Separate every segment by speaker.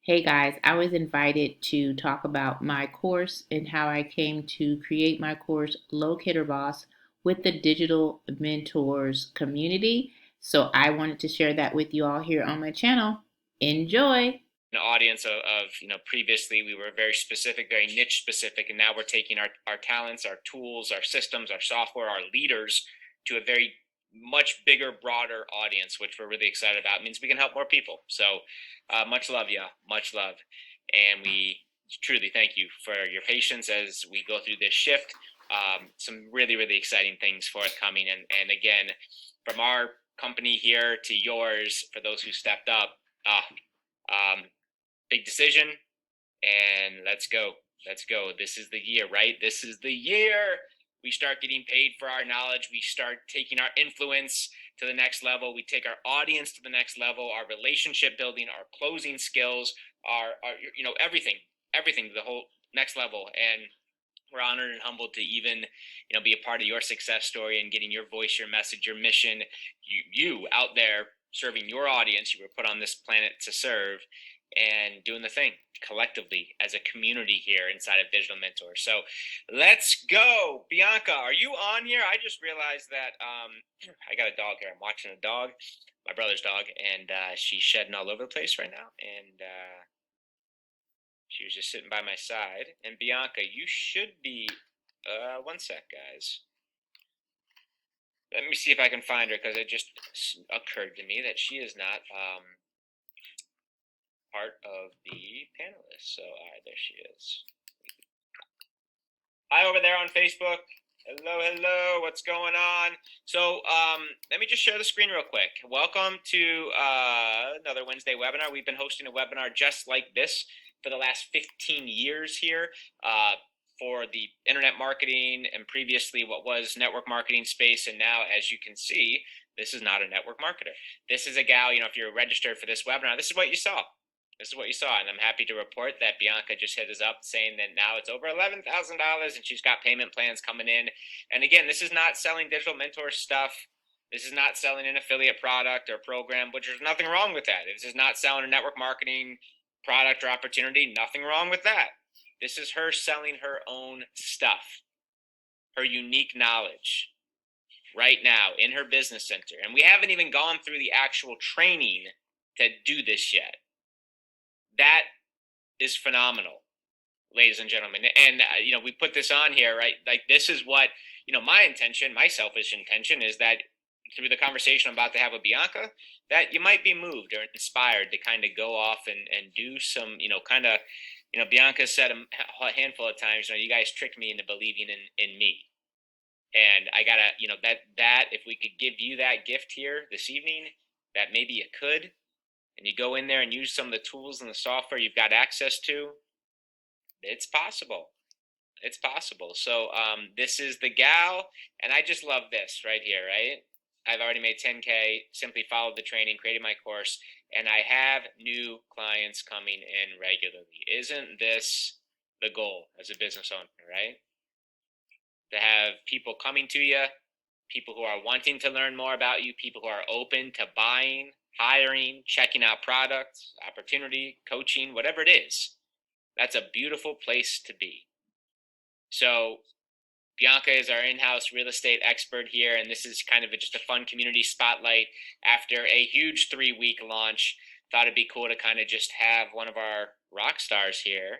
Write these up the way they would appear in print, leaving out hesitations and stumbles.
Speaker 1: Hey guys, I was invited to talk about my course and how I came to create my course, Locator Boss, with the Digital Mentors community. So I wanted to share that with you all here on my channel. Enjoy!
Speaker 2: An audience of previously we were very specific, very niche specific, and now we're taking our talents, our tools, our systems, our software, our leaders to a very much bigger, broader audience, which we're really excited about. It means we can help more people. So much love, yeah, much love. And we truly thank you for your patience as we go through this shift. Some really, really exciting things forthcoming. And again, from our company here to yours, for those who stepped up, um, big decision, and let's go. Let's go. This is the year, right? This is the year we start getting paid for our knowledge. We start taking our influence to the next level. We take our audience to the next level, our relationship building, our closing skills, our everything to the whole next level. And we're honored and humbled to even be a part of your success story and getting your voice, your message, your mission. You out there serving your audience. You were put on this planet to serve, and doing the thing collectively as a community here inside of Digital Mentor. So let's go. Bianca, are you on here? I just realized that I got a dog here. I'm watching a dog, my brother's dog, and she's shedding all over the place right now. And she was just sitting by my side. And Bianca, you should be, one sec, guys. Let me see if I can find her, because it just occurred to me that she is not part of the panelists. So, all right, there she is. Hi over there on Facebook. Hello, hello. What's going on? So, let me just share the screen real quick. Welcome to another Wednesday webinar. We've been hosting a webinar just like this for the last 15 years here for the internet marketing and previously what was network marketing space. And now, as you can see, this is not a network marketer. This is a gal, if you're registered for this webinar, this is what you saw. This is what you saw, and I'm happy to report that Bianca just hit us up saying that now it's over $11,000 and she's got payment plans coming in. And again, this is not selling digital mentor stuff. This is not selling an affiliate product or program, which there's nothing wrong with that. This is not selling a network marketing product or opportunity. Nothing wrong with that. This is her selling her own stuff, her unique knowledge right now in her business center. And we haven't even gone through the actual training to do this yet. That is phenomenal, ladies and gentlemen. And we put this on here, right? Like, this is what my intention, my selfish intention, is that through the conversation I'm about to have with Bianca, that you might be moved or inspired to kind of go off and do some Bianca said a handful of times, you guys tricked me into believing in me. And I gotta, that if we could give you that gift here this evening, that maybe you could, and you go in there and use some of the tools and the software you've got access to, it's possible. It's possible. So this is the gal, and I just love this right here, right? I've already made 10K, simply followed the training, created my course, and I have new clients coming in regularly. Isn't this the goal as a business owner, right? To have people coming to you, people who are wanting to learn more about you, people who are open to buying, hiring, checking out products, opportunity, coaching, whatever it is. That's a beautiful place to be. So Bianca is our in-house real estate expert here, and this is kind of just a fun community spotlight after a huge 3-week launch. Thought it'd be cool to kind of just have one of our rock stars here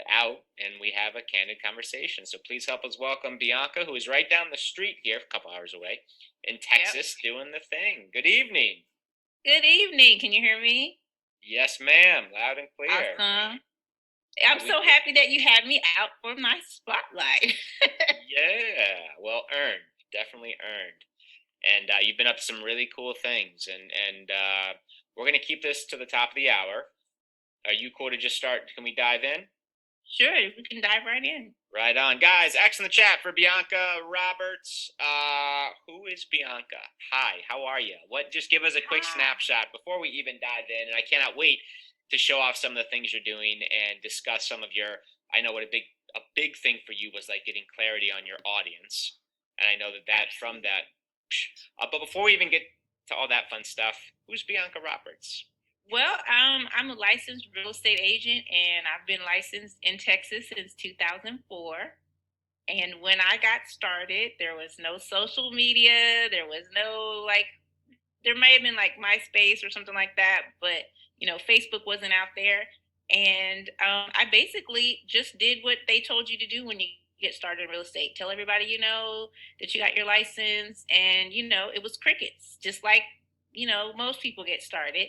Speaker 2: out, and we have a candid conversation. So please help us welcome Bianca, who is right down the street here, a couple hours away, in Texas, doing the thing. Good evening.
Speaker 3: Good evening. Can you hear me?
Speaker 2: Yes, ma'am. Loud and clear.
Speaker 3: Awesome. I'm so happy that you had me out for my spotlight.
Speaker 2: Yeah, well earned. Definitely earned. And you've been up to some really cool things. And we're going to keep this to the top of the hour. Are you cool to just start? Can we dive in?
Speaker 3: Sure, we can dive right in.
Speaker 2: Right on. Guys, X in the chat for Bianca Roberts. Who is Bianca? Hi, how are you? Just give us a quick snapshot before we even dive in. And I cannot wait to show off some of the things you're doing and discuss some of your, I know what a big thing for you was like getting clarity on your audience. And I know that from that. But before we even get to all that fun stuff, who's Bianca Roberts?
Speaker 3: Well, I'm a licensed real estate agent, and I've been licensed in Texas since 2004. And when I got started, there was no social media. There was no like, there may have been like MySpace or something like that, but Facebook wasn't out there. And I basically just did what they told you to do when you get started in real estate. Tell everybody that you got your license, and it was crickets, just like most people get started.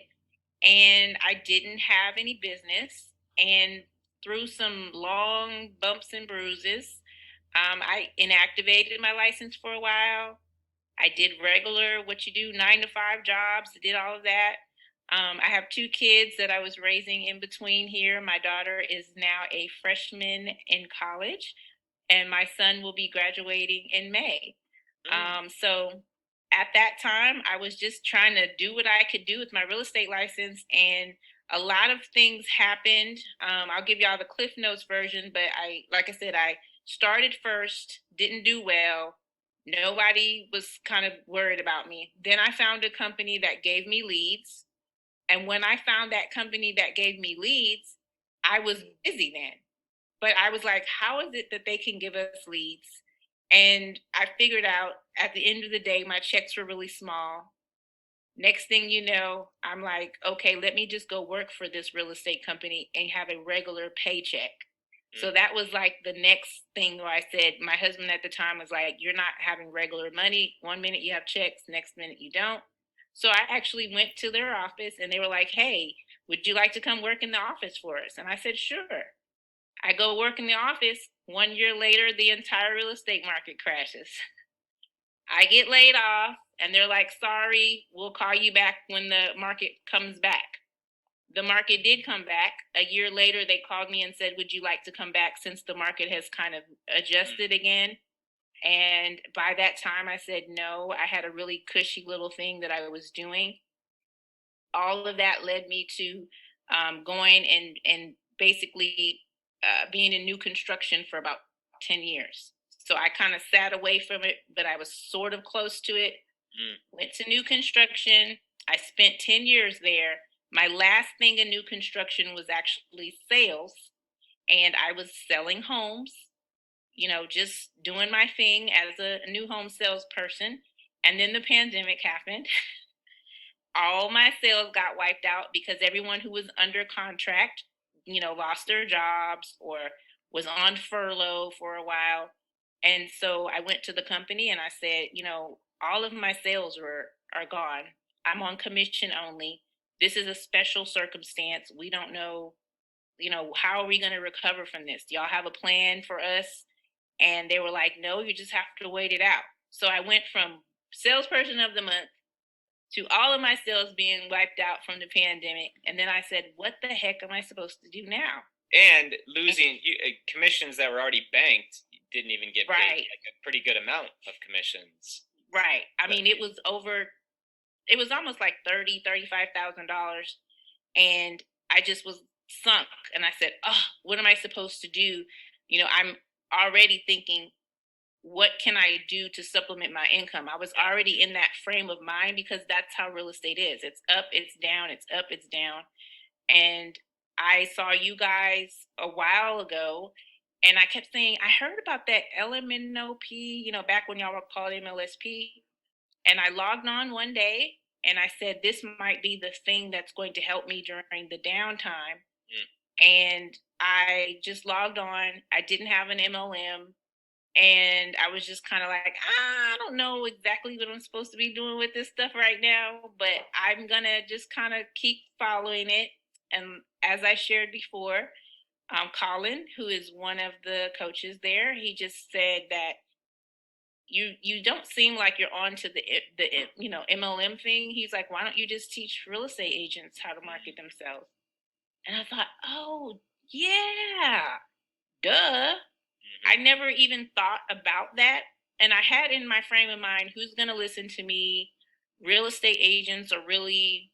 Speaker 3: And I didn't have any business. And through some long bumps and bruises, I inactivated my license for a while. I did regular, what you do, 9 to 5 jobs, did all of that. I have 2 kids that I was raising in between here. My daughter is now a freshman in college, and my son will be graduating in May. So at that time, I was just trying to do what I could do with my real estate license, and a lot of things happened. I'll give y'all the Cliff Notes version, but like I said, I started first, didn't do well. Nobody was kind of worried about me. Then I found a company that gave me leads. And when I found that company that gave me leads, I was busy then. But I was like, how is it that they can give us leads? And I figured out at the end of the day, my checks were really small. Next thing you know, I'm like, okay, let me just go work for this real estate company and have a regular paycheck. So that was like the next thing where I said, my husband at the time was like, you're not having regular money. One minute you have checks, next minute you don't. So I actually went to their office and they were like, hey, would you like to come work in the office for us? And I said, sure. I go work in the office. 1 year later, the entire real estate market crashes. I get laid off and they're like, sorry, we'll call you back when the market comes back. The market did come back. A year later, they called me and said, would you like to come back since the market has kind of adjusted again? And by that time, I said no. I had a really cushy little thing that I was doing. All of that led me to going and basically being in new construction for about 10 years. So I kind of sat away from it, but I was sort of close to it. Went to new construction. I spent 10 years there. My last thing in new construction was actually sales, and I was selling homes, just doing my thing as a new home salesperson. And then the pandemic happened. All my sales got wiped out because everyone who was under contract, lost their jobs or was on furlough for a while. And so I went to the company and I said, all of my sales are gone. I'm on commission only. This is a special circumstance. We don't know, how are we going to recover from this? Do y'all have a plan for us? And they were like, no, you just have to wait it out. So I went from salesperson of the month to all of my sales being wiped out from the pandemic. And then I said, what the heck am I supposed to do now?
Speaker 2: And losing commissions that were already banked, you didn't even get paid like a pretty good amount of commissions.
Speaker 3: Right. I mean, it was almost like $35,000. And I just was sunk. And I said, oh, what am I supposed to do? I'm already thinking, what can I do to supplement my income? I was already in that frame of mind because that's how real estate is. It's up, it's down, it's up, it's down. And I saw you guys a while ago and I kept saying, I heard about that LMNOP, back when y'all were called MLSP. And I logged on one day and I said, this might be the thing that's going to help me during the downtime. And I just logged on. I didn't have an MLM. And I was just kind of like, I don't know exactly what I'm supposed to be doing with this stuff right now, but I'm going to just kind of keep following it. And as I shared before, Colin, who is one of the coaches there, he just said that you don't seem like you're on to the MLM thing. He's like, why don't you just teach real estate agents how to market themselves? And I thought, oh yeah, duh. I never even thought about that. And I had in my frame of mind, who's going to listen to me? Real estate agents are really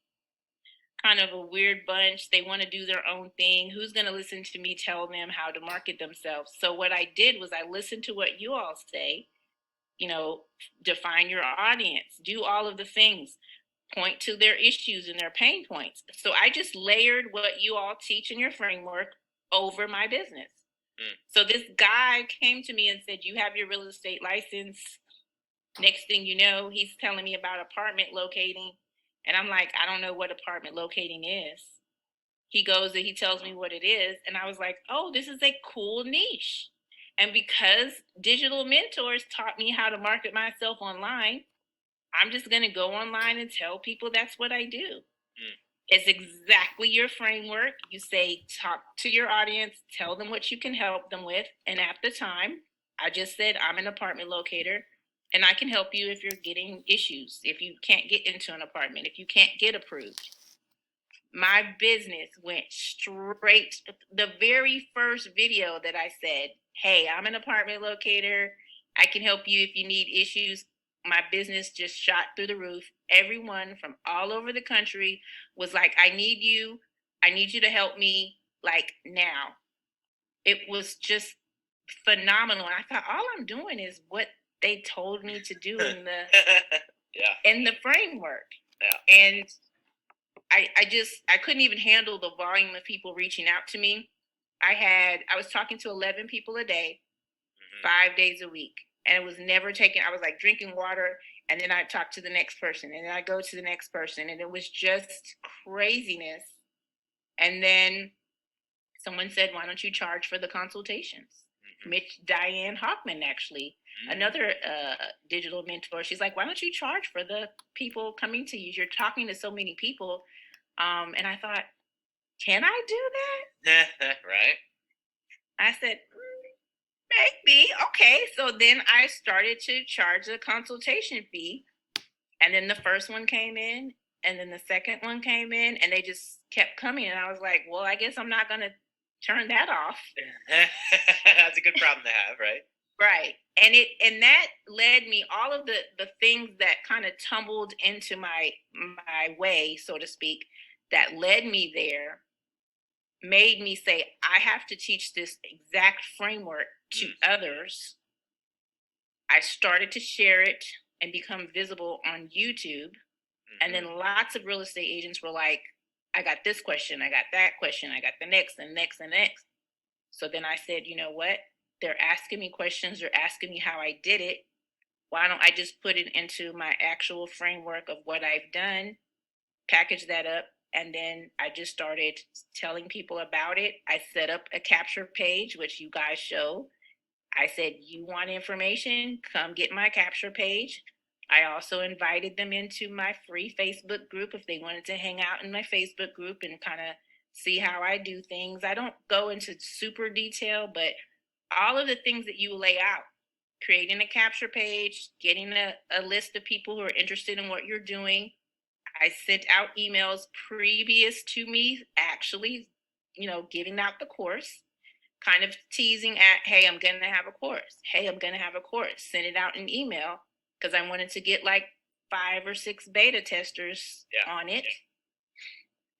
Speaker 3: kind of a weird bunch. They want to do their own thing. Who's going to listen to me tell them how to market themselves? So what I did was I listened to what you all say, define your audience, do all of the things, point to their issues and their pain points. So I just layered what you all teach in your framework over my business. So this guy came to me and said, you have your real estate license. Next thing you know, he's telling me about apartment locating. And I'm like, I don't know what apartment locating is. He goes and he tells me what it is. And I was like, oh, this is a cool niche. And because digital mentors taught me how to market myself online, I'm just going to go online and tell people that's what I do. It's exactly your framework. You say, talk to your audience, tell them what you can help them with. And at the time, I just said, I'm an apartment locator and I can help you if you're getting issues, if you can't get into an apartment, if you can't get approved. My business went straight. The very first video that I said, hey, I'm an apartment locator. I can help you if you need issues. My business just shot through the roof. Everyone from all over the country was like, I need you. I need you to help me like now. It was just phenomenal. And I thought all I'm doing is what they told me to do in the in the framework. Yeah. And I couldn't even handle the volume of people reaching out to me. I was talking to 11 people a day, 5 days a week. And it was never taken. I was like drinking water, and then I'd talk to the next person, and then I'd go to the next person. And it was just craziness. And then someone said, why don't you charge for the consultations? Diane Hoffman, actually, another digital mentor, she's like, why don't you charge for the people coming to you? You're talking to so many people. And I thought, can I do that?
Speaker 2: Right.
Speaker 3: I said, maybe. Okay. So then I started to charge a consultation fee. And then the first one came in, and then the second one came in, and they just kept coming. And I was like, well, I guess I'm not going to turn that off.
Speaker 2: That's a good problem to have, right?
Speaker 3: Right. And that led me, all of the things that kind of tumbled into my way, so to speak, that led me there, made me say, I have to teach this exact framework to others. I started to share it and become visible on YouTube. And then lots of real estate agents were like, I got this question, I got that question, I got the next and next and next. So then I said, you know what? They're asking me questions, they're asking me how I did it. Why don't I just put it into my actual framework of what I've done, package that up, and then I just started telling people about it. I set up a capture page, which you guys show. I said, you want information? Come get my capture page. I also invited them into my free Facebook group if they wanted to hang out in my Facebook group and kind of see how I do things. I don't go into super detail, but all of the things that you lay out, creating a capture page, getting a list of people who are interested in what you're doing. I sent out emails previous to me actually, giving out the course, kind of teasing at, hey, I'm going to have a course. Hey, I'm going to have a course. Send it out in email because I wanted to get like 5 or 6 beta testers on it.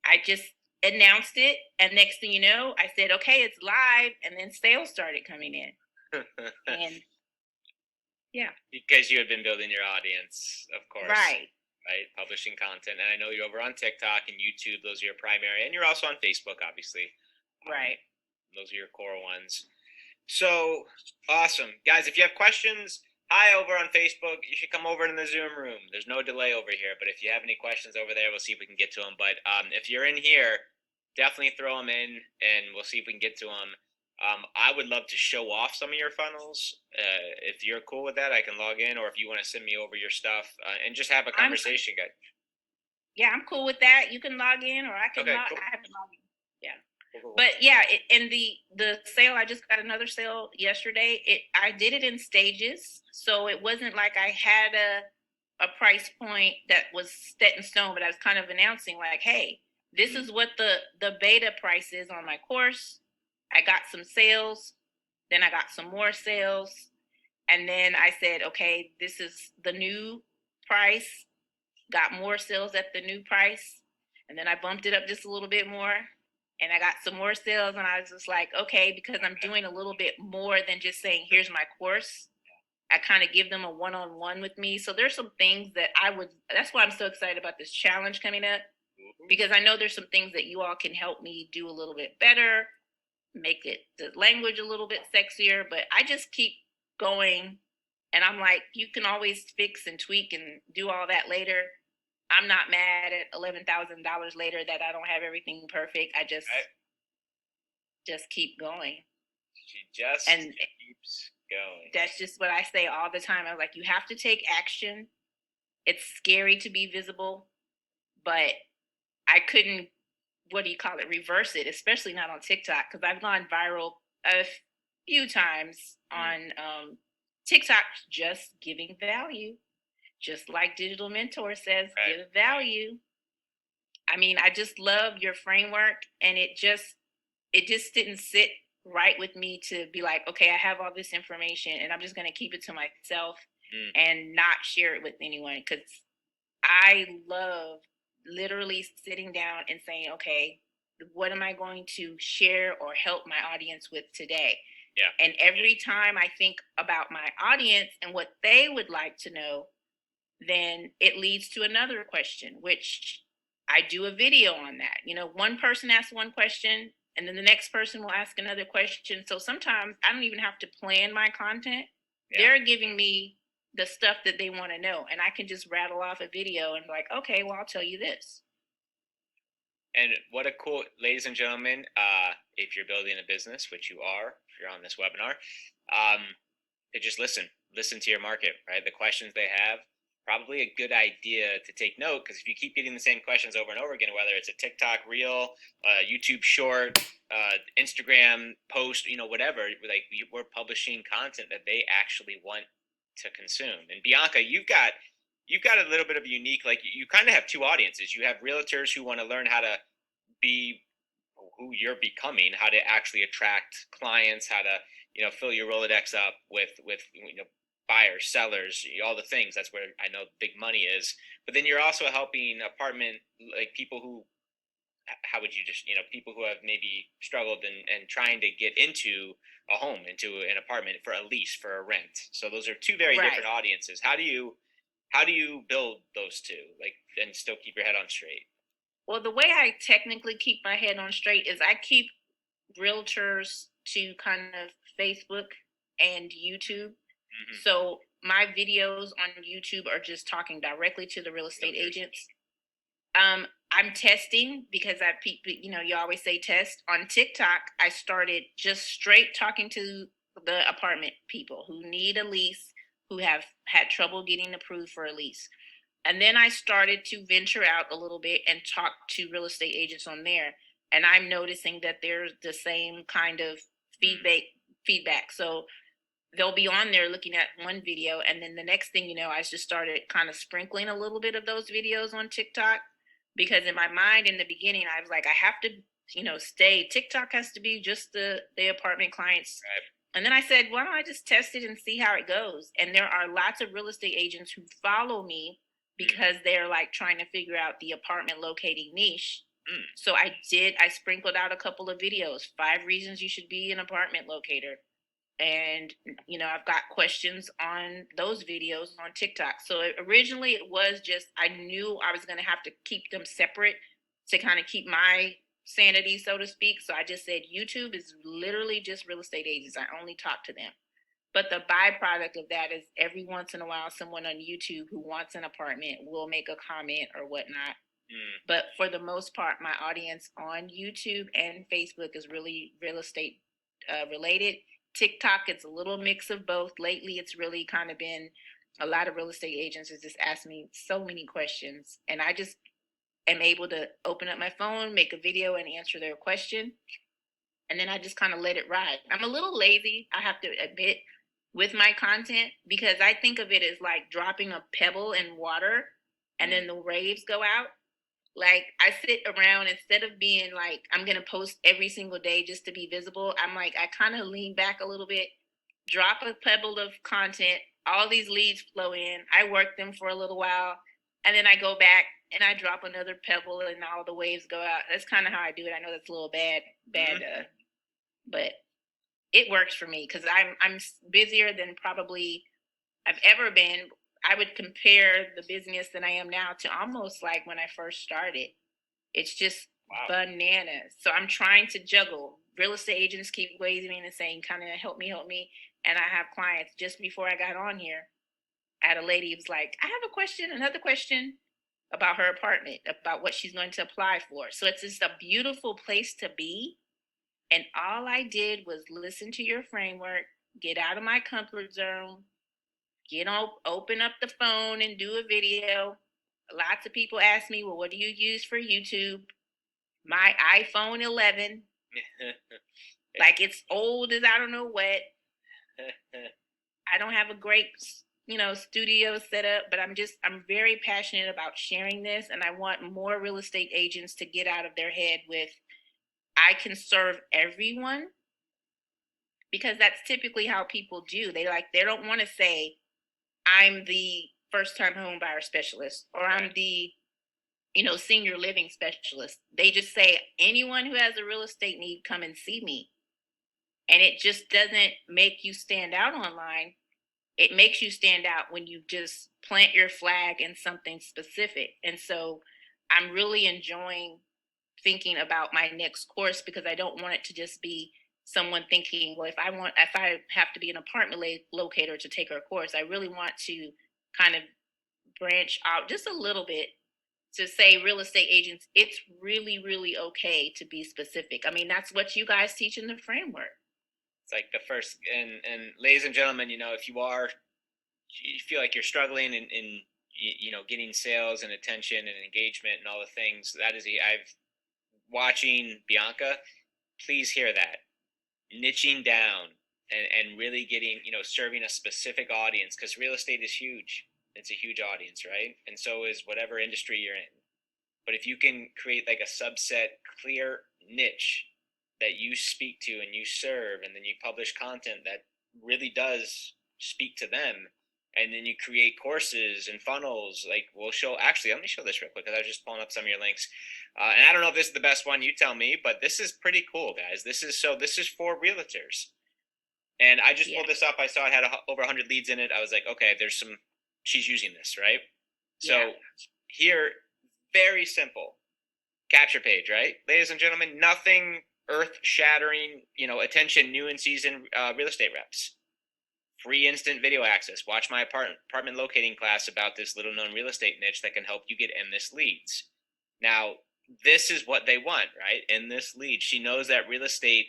Speaker 3: I just announced it, and next thing you know, I said, okay, it's live, and then sales started coming in. And yeah.
Speaker 2: Because you had been building your audience, of course.
Speaker 3: Right.
Speaker 2: Right, publishing content. And I know you're over on TikTok and YouTube. Those are your primary. And you're also on Facebook, obviously.
Speaker 3: Right.
Speaker 2: Those are your core ones. So, awesome. Guys, if you have questions, hi over on Facebook. You should come over in the Zoom room. There's no delay over here. But if you have any questions over there, we'll see if we can get to them. But if you're in here, definitely throw them in, and we'll see if we can get to them. I would love to show off some of your funnels. If you're cool with that, I can log in, or if you want to send me over your stuff and just have a conversation, guys.
Speaker 3: Yeah, I'm cool with that. You can log in, or I can
Speaker 2: cool.
Speaker 3: I have to log in. Yeah. Cool. But yeah, in the sale, I just got another sale yesterday. I did it in stages, so it wasn't like I had a price point that was set in stone, but I was kind of announcing like, hey, this is what the beta price is on my course. I got some sales, then I got some more sales, and then I said, okay, this is the new price, got more sales at the new price, and then I bumped it up just a little bit more, and I got some more sales, and I was just like, okay, because I'm doing a little bit more than just saying, here's my course, I kind of give them a one-on-one with me. So there's some things that that's why I'm so excited about this challenge coming up, because I know there's some things that you all can help me do a little bit better, make it the language a little bit sexier, but I just keep going. And I'm like, you can always fix and tweak and do all that later. I'm not mad at $11,000 later that I don't have everything perfect. I just keep going.
Speaker 2: She just keeps going.
Speaker 3: That's just what I say all the time. I'm like, you have to take action. It's scary to be visible, but I couldn't, reverse it, especially not on TikTok, because I've gone viral a few times on TikTok, just giving value, just like Digital Mentor says, give value. I mean, I just love your framework, and it just didn't sit right with me to be like, okay, I have all this information and I'm just going to keep it to myself and not share it with anyone, because I love literally sitting down and saying, okay, what am I going to share or help my audience with today?
Speaker 2: Yeah.
Speaker 3: And every time I think about my audience and what they would like to know, then it leads to another question, which I do a video on that. You know, one person asks one question and then the next person will ask another question. So sometimes I don't even have to plan my content. Yeah. They're giving me the stuff that they want to know, and I can just rattle off a video and be like, okay, well, I'll tell you this.
Speaker 2: And what a cool, ladies and gentlemen, if you're building a business, which you are, if you're on this webinar, just listen to your market, right? The questions they have, probably a good idea to take note, because if you keep getting the same questions over and over again, whether it's a TikTok reel, YouTube short, Instagram post, whatever, like we're publishing content that they actually want to consume. And Bianca, you've got a little bit of a unique, like you kind of have two audiences. You have realtors who want to learn how to be who you're becoming, how to actually attract clients, how to fill your Rolodex up with buyers, sellers, all the things. That's where I know big money is. But then you're also helping apartment, like people who, how would you just, people who have maybe struggled and trying to get into a home, into an apartment for a lease, for a rent. So those are two very different audiences. How do you build those two, like, and still keep your head on straight?
Speaker 3: Well, the way I technically keep my head on straight is I keep realtors to kind of Facebook and YouTube. Mm-hmm. So my videos on YouTube are just talking directly to the real estate agents. I'm testing, because you always say test. On TikTok, I started just straight talking to the apartment people who need a lease, who have had trouble getting approved for a lease. And then I started to venture out a little bit and talk to real estate agents on there. And I'm noticing that there's the same kind of feedback. So they'll be on there looking at one video, and then the next thing you know, I just started kind of sprinkling a little bit of those videos on TikTok, because in my mind in the beginning, I was like, I have to, stay. TikTok has to be just the apartment clients. Right. And then I said, why don't I just test it and see how it goes? And there are lots of real estate agents who follow me because they're like trying to figure out the apartment locating niche. So I sprinkled out a couple of videos, 5 reasons you should be an apartment locator. And, I've got questions on those videos on TikTok. So originally it was just, I knew I was going to have to keep them separate to kind of keep my sanity, so to speak. So I just said, YouTube is literally just real estate agents. I only talk to them. But the byproduct of that is every once in a while, someone on YouTube who wants an apartment will make a comment or whatnot. But for the most part, my audience on YouTube and Facebook is really real estate related. TikTok, it's a little mix of both. Lately, it's really kind of been a lot of real estate agents have just asked me so many questions, and I just am able to open up my phone, make a video, and answer their question. And then I just kind of let it ride. I'm a little lazy, I have to admit, with my content, because I think of it as like dropping a pebble in water and then the waves go out. Like, I sit around, instead of being like, I'm going to post every single day just to be visible, I'm like, I kind of lean back a little bit, drop a pebble of content, all these leads flow in, I work them for a little while, and then I go back and I drop another pebble and all the waves go out. That's kind of how I do it. I know that's a little bad, but it works for me, because I'm busier than probably I've ever been. I would compare the business that I am now to almost like when I first started. It's just
Speaker 2: Wow.
Speaker 3: bananas. So I'm trying to juggle. Real estate agents keep waving me and saying, kind of help me, help me. And I have clients. Just before I got on here, I had a lady who was like, I have a question, another question about her apartment, about what she's going to apply for. So it's just a beautiful place to be. And all I did was listen to your framework, get out of my comfort zone, get on, open up the phone and do a video. Lots of people ask me, well, what do you use for YouTube? My iPhone 11, like it's old as I don't know what. I don't have a great, studio set up, but I'm very passionate about sharing this. And I want more real estate agents to get out of their head with, I can serve everyone, because that's typically how people do. They don't want to say, I'm the first time home buyer specialist, or I'm the senior living specialist. They just say, anyone who has a real estate need, come and see me. And it just doesn't make you stand out online. It makes you stand out when you just plant your flag in something specific. And so I'm really enjoying thinking about my next course, because I don't want it to just be someone thinking, well, if I have to be an apartment locator to take our course, I really want to kind of branch out just a little bit to say, real estate agents, it's really, really okay to be specific. I mean, that's what you guys teach in the framework.
Speaker 2: It's like the first, and ladies and gentlemen, if you feel like you're struggling in getting sales and attention and engagement and all the things, I've watching Bianca, please hear that. Niching down and really getting, serving a specific audience, because real estate is huge. It's a huge audience, right? And so is whatever industry you're in. But if you can create like a subset, clear niche that you speak to and you serve, and then you publish content that really does speak to them, and then you create courses and funnels, like let me show this real quick, because I was just pulling up some of your links. And I don't know if this is the best one, you tell me, but this is pretty cool, guys. This is for realtors. And I just pulled this up. I saw it had over 100 leads in it. I was like, okay, she's using this, right? So here, very simple capture page, right? Ladies and gentlemen, nothing earth shattering, attention, new and seasoned real estate reps. Free instant video access. Watch my apartment locating class about this little known real estate niche that can help you get endless leads. Now, this is what they want, right? Endless leads. She knows that real estate,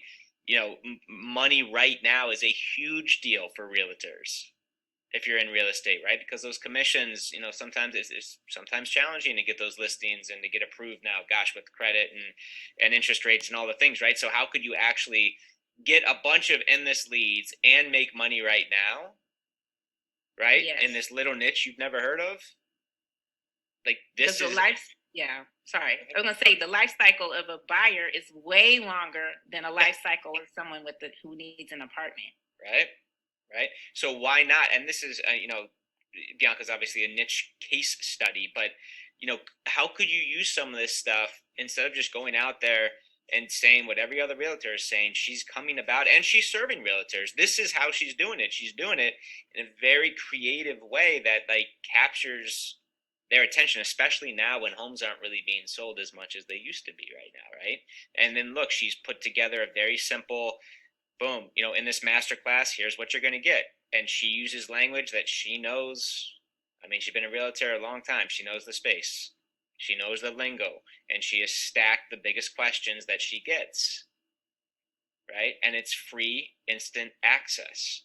Speaker 2: money right now is a huge deal for realtors if you're in real estate, right? Because those commissions, sometimes it's sometimes challenging to get those listings and to get approved now, gosh, with credit and interest rates and all the things, right? So how could you actually get a bunch of endless leads and make money right now, right?
Speaker 3: Yes.
Speaker 2: In this little niche you've never heard of? Like this is
Speaker 3: yeah, sorry. I was gonna say the life cycle of a buyer is way longer than a life cycle of someone who needs an apartment.
Speaker 2: Right. So why not? And this is, Bianca's obviously a niche case study, but how could you use some of this stuff instead of just going out there and saying what every other realtor is saying? She's coming about and she's serving realtors. This is how she's doing it. She's doing it in a very creative way that like captures their attention, especially now when homes aren't really being sold as much as they used to be right now, right? And then look, she's put together a very simple, boom, in this master class, here's what you're going to get. And she uses language that she knows. I mean, she's been a realtor a long time. She knows the space. She knows the lingo. And she has stacked the biggest questions that she gets, right? And it's free, instant access.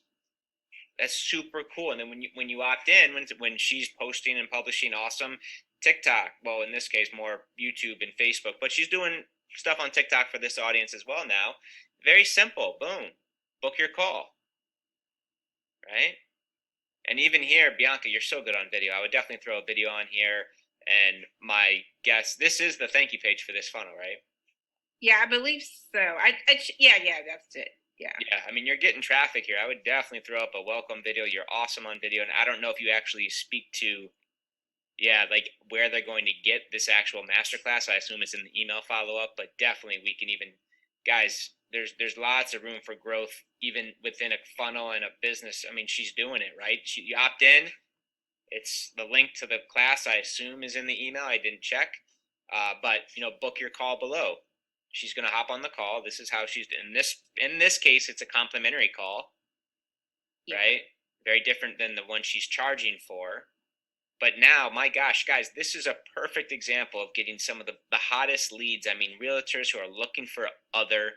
Speaker 2: That's super cool. And then when you opt in, when she's posting and publishing awesome TikTok, well, in this case, more YouTube and Facebook, but she's doing stuff on TikTok for this audience as well now. Very simple. Boom. Book your call. Right? And even here, Bianca, you're so good on video. I would definitely throw a video on here. And my guess, this is the thank you page for this funnel, right?
Speaker 3: Yeah, I believe so. Yeah, that's it. Yeah.
Speaker 2: Yeah, I mean, you're getting traffic here. I would definitely throw up a welcome video. You're awesome on video. And I don't know if you actually speak to, like where they're going to get this actual masterclass. I assume it's in the email follow-up, but definitely we can even, guys, there's lots of room for growth even within a funnel and a business. I mean, she's doing it, right? You opt in. It's the link to the class, I assume, is in the email. I didn't check, but book your call below. She's going to hop on the call. This is how she's in this case. It's a complimentary call, right? Very different than the one she's charging for. But now, my gosh, guys, this is a perfect example of getting some of the hottest leads. I mean, realtors who are looking for other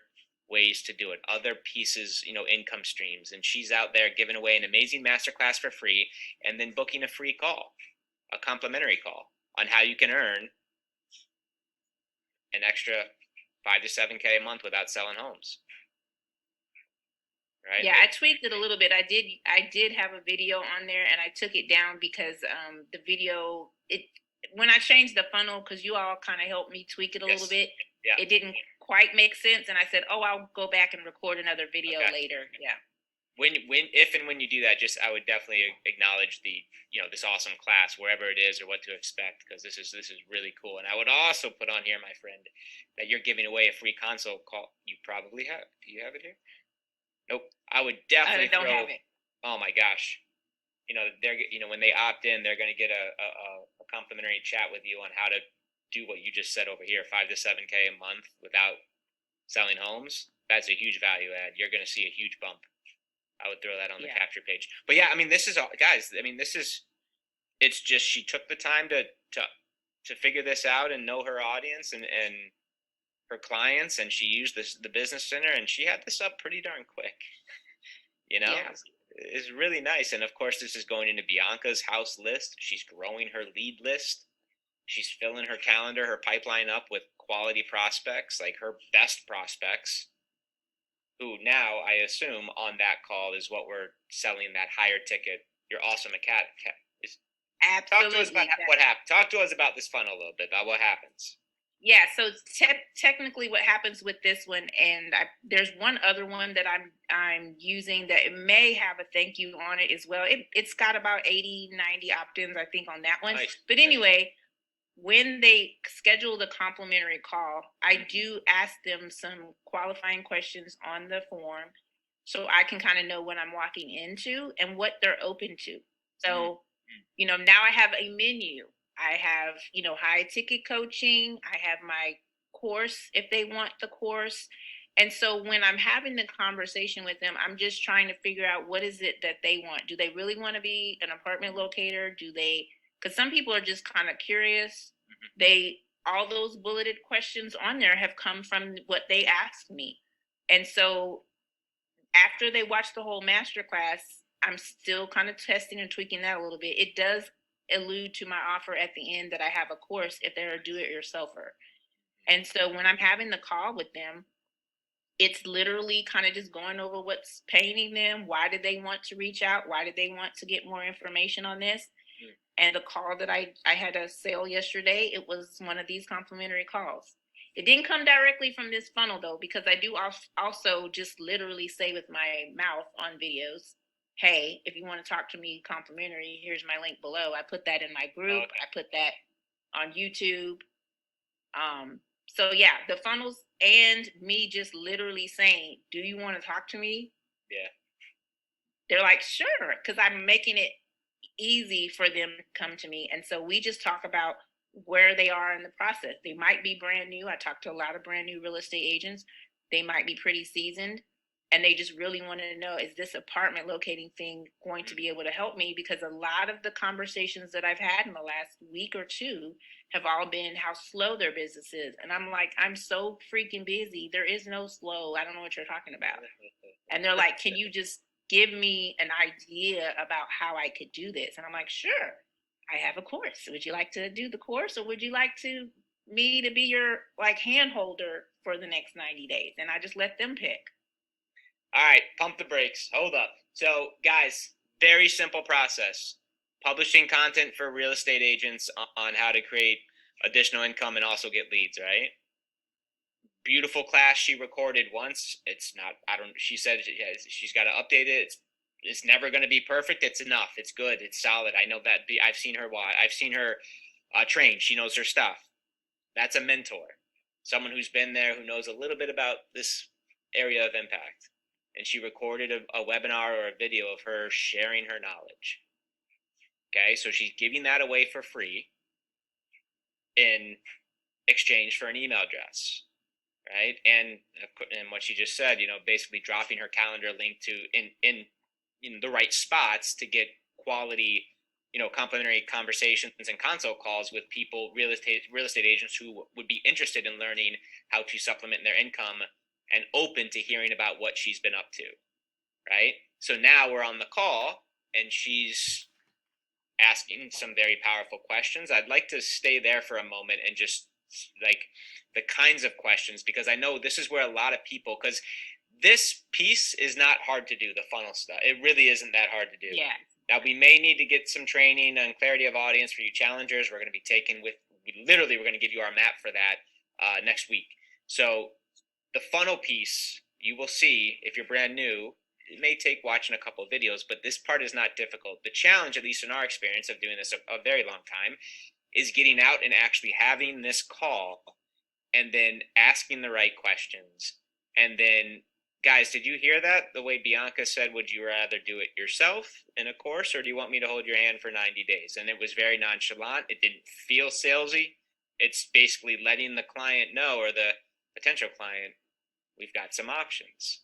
Speaker 2: ways to do it, other pieces, income streams. And she's out there giving away an amazing masterclass for free and then booking a free call, a complimentary call on how you can earn an extra 5 to 7K a month without selling homes. Right?
Speaker 3: Yeah, I tweaked it a little bit. I did have a video on there, and I took it down because the video, when I changed the funnel, because you all kind of helped me tweak it a little bit, it didn't quite make sense, and I said, oh, I'll go back and record another video later. Yeah.
Speaker 2: If and when you do that, I would definitely acknowledge the this awesome class wherever it is or what to expect, because this is really cool. And I would also put on here, my friend, that you're giving away a free consult call. You probably have. Do you have it here? Nope. I would definitely
Speaker 3: don't have it.
Speaker 2: Oh my gosh. They're when they opt in, they're going to get a complimentary chat with you on how to do what you just said over here, 5 to 7K a month without selling homes. That's a huge value add. You're going to see a huge bump. I would throw that on the capture page. But yeah, I mean, this is all, guys. I mean, it's just she took the time to figure this out and know her audience and her clients, and she used the business center, and she had this up pretty darn quick. It's really nice. And of course, this is going into Bianca's house list. She's growing her lead list. She's filling her calendar, her pipeline up with quality prospects, like her best prospects, who now, I assume, on that call is what we're selling that higher ticket. You're awesome at cat.
Speaker 3: Absolutely.
Speaker 2: Talk to us about what happened. Talk to us about this funnel a little bit, about what happens.
Speaker 3: Yeah, so technically what happens with this one, and there's one other one that I'm using that it may have a thank you on it as well. It's got about 80, 90 opt-ins, I think, on that one.
Speaker 2: Nice.
Speaker 3: But anyway, when they schedule the complimentary call, I do ask them some qualifying questions on the form so I can kind of know what I'm walking into and what they're open to. So, now I have a menu. I have, high ticket coaching. I have my course if they want the course. And so when I'm having the conversation with them, I'm just trying to figure out what is it that they want. Do they really want to be an apartment locator? Because some people are just kind of curious. All those bulleted questions on there have come from what they asked me. And so after they watch the whole masterclass, I'm still kind of testing and tweaking that a little bit. It does allude to my offer at the end that I have a course if they're a do-it-yourselfer. And so when I'm having the call with them, it's literally kind of just going over what's paining them. Why did they want to reach out? Why did they want to get more information on this? And the call that I had a sale yesterday, it was one of these complimentary calls. It didn't come directly from this funnel, though, because I do also just literally say with my mouth on videos, hey, if you want to talk to me complimentary, here's my link below. I put that in my group. I put that on YouTube. So yeah, the funnels and me just literally saying, do you want to talk to me?
Speaker 2: Yeah.
Speaker 3: They're like, sure, because I'm making it easy for them to come to me. And so we just talk about where they are in the process. They might be brand new. I talk to a lot of brand new real estate agents. They might be pretty seasoned, and they just really wanted to know, is this apartment locating thing going to be able to help me? Because a lot of the conversations that I've had in the last week or two have all been how slow their business is. And I'm like, I'm so freaking busy. There is no slow. I don't know what you're talking about. And they're like, can you just give me an idea about how I could do this? And I'm like, sure, I have a course. Would you like to do the course, or would you like me to be your hand holder for the next 90 days? And I just let them pick.
Speaker 2: All right, pump the brakes. Hold up. So, guys, very simple process. Publishing content for real estate agents on how to create additional income and also get leads, right? Beautiful class she recorded once. It's not, she said she's got to update it. It's never going to be perfect. It's enough. It's good. It's solid. I know that. I've seen her train. She knows her stuff. That's a mentor. Someone who's been there, who knows a little bit about this area of impact. And she recorded a webinar or a video of her sharing her knowledge. Okay, so she's giving that away for free in exchange for an email address, right? And what she just said, basically dropping her calendar link to in the right spots to get quality, complimentary conversations and consult calls with people, real estate agents who would be interested in learning how to supplement their income and open to hearing about what she's been up to, right? So now we're on the call and she's asking some very powerful questions. I'd like to stay there for a moment and just like the kinds of questions, because I know this is where a lot of people, because this piece is not hard to do, the funnel stuff. It really isn't that hard to do.
Speaker 3: Yeah.
Speaker 2: Now, we may need to get some training on clarity of audience for you challengers. We're going to be we're going to give you our map for that next week. So the funnel piece, you will see if you're brand new, it may take watching a couple of videos, but this part is not difficult. The challenge, at least in our experience of doing this a very long time, is getting out and actually having this call and then asking the right questions. And then, guys, did you hear that? The way Bianca said, would you rather do it yourself in a course, or do you want me to hold your hand for 90 days? And it was very nonchalant. It didn't feel salesy. It's basically letting the client know, or the potential client, we've got some options,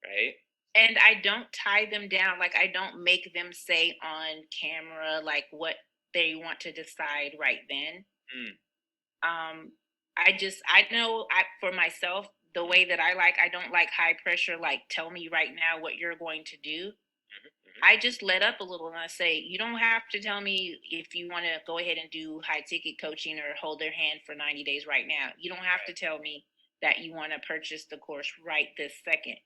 Speaker 2: right?
Speaker 3: And I don't tie them down. Like, I don't make them say on camera, like, what they want to decide right then. I know for myself, the way that I don't like high pressure, like, tell me right now what you're going to do. I just let up a little and I say, you don't have to tell me if you want to go ahead and do high ticket coaching or hold their hand for 90 days right now. You don't have to tell me that you want to purchase the course right this second.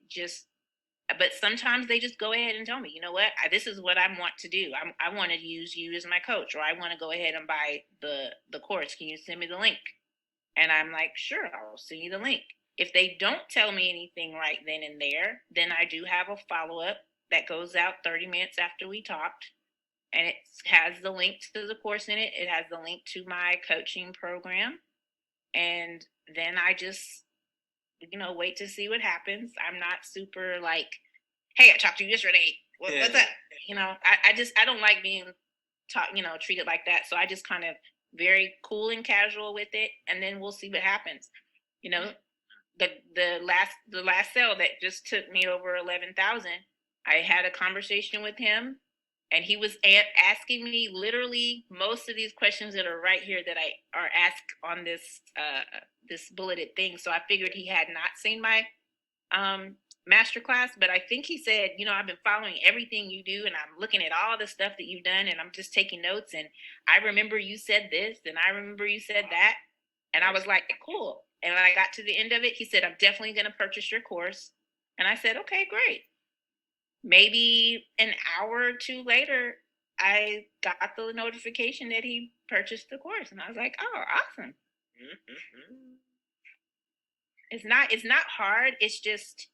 Speaker 3: But sometimes they just go ahead and tell me, you know what, this is what I want to do. I want to use you as my coach, or I want to go ahead and buy the course. Can you send me the link? And I'm like, sure, I'll send you the link. If they don't tell me anything right then and there, then I do have a follow-up that goes out 30 minutes after we talked. And it has the link to the course in it. It has the link to my coaching program. And then I just, wait to see what happens. I'm not super like, hey, I talked to you yesterday. What's up? I don't like being treated like that. So I just kind of very cool and casual with it, and then we'll see what happens. The last sale that just took me over 11,000, I had a conversation with him, and he was asking me literally most of these questions that are right here that I are asked on this this bulleted thing. So I figured he had not seen my masterclass, but I think he said, I've been following everything you do, and I'm looking at all the stuff that you've done, and I'm just taking notes, and I remember you said this, and I remember you said that. And I was like, cool. And when I got to the end of it, he said, I'm definitely going to purchase your course. And I said, okay, great. Maybe an hour or two later, I got the notification that he purchased the course, and I was like, oh, awesome. It's not hard. It's just,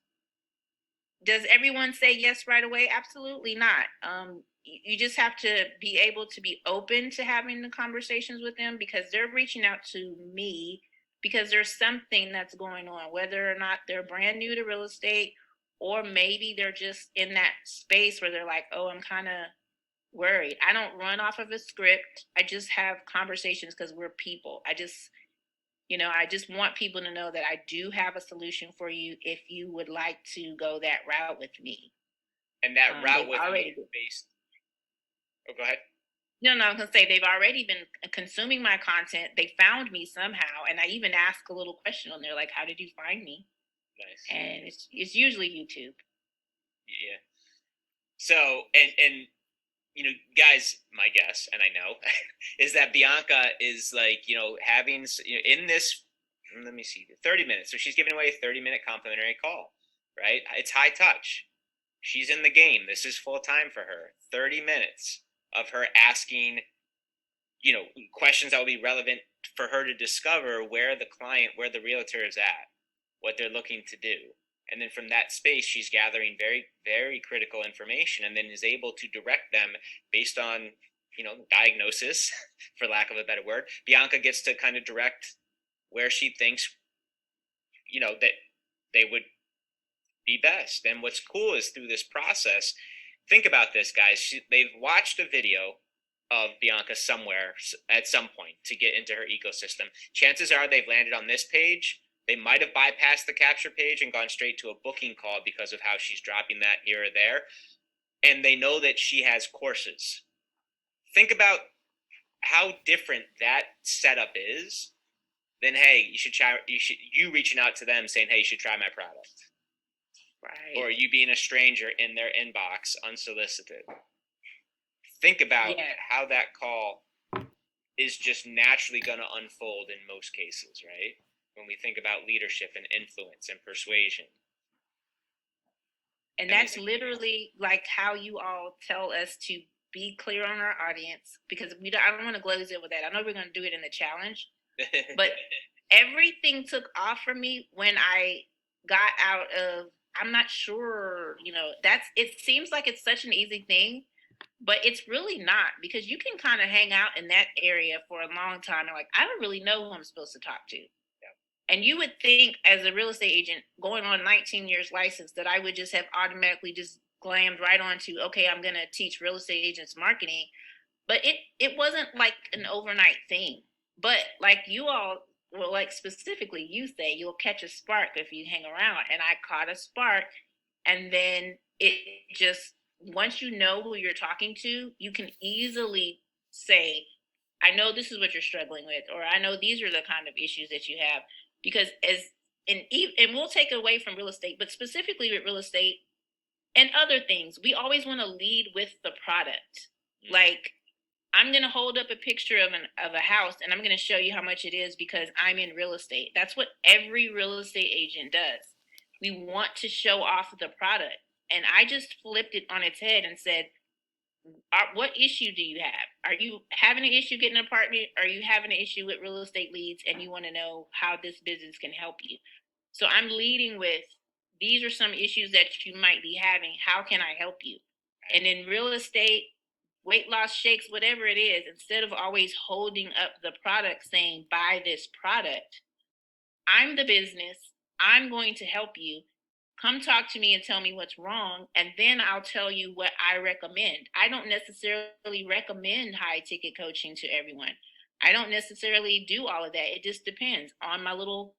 Speaker 3: does everyone say yes right away? Absolutely not. You just have to be able to be open to having the conversations with them, because they're reaching out to me because there's something that's going on, whether or not they're brand new to real estate, or maybe they're just in that space where they're like, oh, I'm kind of worried. I don't run off of a script. I just have conversations because we're people. I just want people to know that I do have a solution for you if you would like to go that route with me.
Speaker 2: And that route with me is based. Oh, go ahead.
Speaker 3: No, I was going to say, they've already been consuming my content. They found me somehow. And I even ask a little question on there, like, how did you find me?
Speaker 2: Nice.
Speaker 3: And it's usually YouTube. Yeah.
Speaker 2: So, and guys, my guess, and I know, is that Bianca is like, having, in this, let me see, 30 minutes. So she's giving away a 30-minute complimentary call, right? It's high touch. She's in the game. This is full time for her. 30 minutes of her asking, questions that will be relevant for her to discover where the realtor is at, what they're looking to do. And then from that space, she's gathering very, very critical information, and then is able to direct them based on, diagnosis, for lack of a better word. Bianca gets to kind of direct where she thinks, that they would be best. And what's cool is through this process, think about this, guys. They've watched a video of Bianca somewhere at some point to get into her ecosystem. Chances are they've landed on this page. They might have bypassed the capture page and gone straight to a booking call because of how she's dropping that here or there. And they know that she has courses. Think about how different that setup is than, hey, you reaching out to them saying, hey, you should try my product.
Speaker 3: Right.
Speaker 2: Or you being a stranger in their inbox unsolicited. Think about how that call is just naturally going to unfold in most cases, right? When we think about leadership and influence and persuasion.
Speaker 3: And that's literally like how you all tell us to be clear on our audience, because I don't want to glaze over that. I know we're going to do it in the challenge, but everything took off for me when I got out of, I'm not sure, it seems like it's such an easy thing, but it's really not, because you can kind of hang out in that area for a long time and like, I don't really know who I'm supposed to talk to. And you would think as a real estate agent going on 19 years license that I would just have automatically just glammed right onto, okay, I'm going to teach real estate agents marketing. But it wasn't like an overnight thing. But like you all, well, like specifically you say, you'll catch a spark if you hang around. And I caught a spark. And then it just, once you know who you're talking to, you can easily say, I know this is what you're struggling with, or I know these are the kind of issues that you have. Because and we'll take away from real estate, but specifically with real estate and other things, we always want to lead with the product. Like, I'm going to hold up a picture of a house and I'm going to show you how much it is because I'm in real estate. That's what every real estate agent does. We want to show off the product. And I just flipped it on its head and said, what issue do you have? Are you having an issue getting an apartment? Are you having an issue with real estate leads and you want to know how this business can help you? So I'm leading with, these are some issues that you might be having. How can I help you? And in real estate, weight loss shakes, whatever it is, instead of always holding up the product saying, buy this product, I'm the business. I'm going to help you. Come talk to me and tell me what's wrong, and then I'll tell you what I recommend. I don't necessarily recommend high ticket coaching to everyone. I don't necessarily do all of that. It just depends on my little,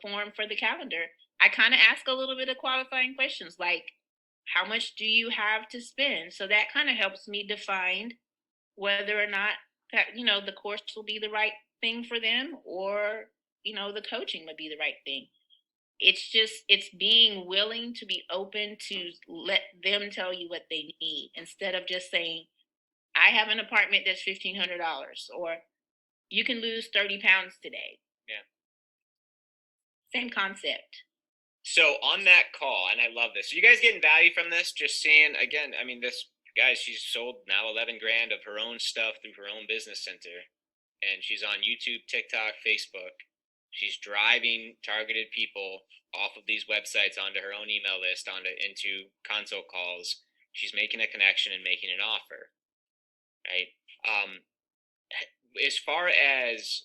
Speaker 3: form for the calendar. I kind of ask a little bit of qualifying questions like, how much do you have to spend? So that kind of helps me define whether or not that, the course will be the right thing for them, or, the coaching would be the right thing. It's being willing to be open to let them tell you what they need, instead of just saying, I have an apartment that's $1,500, or you can lose 30 pounds today.
Speaker 2: Yeah.
Speaker 3: Same concept.
Speaker 2: So on that call, and I love this. So you guys getting value from this? Just seeing, again, I mean, this guy, she's sold now 11 grand of her own stuff through her own business center. And she's on YouTube, TikTok, Facebook. She's driving targeted people off of these websites onto her own email list, into consult calls. She's making a connection and making an offer, right? As far as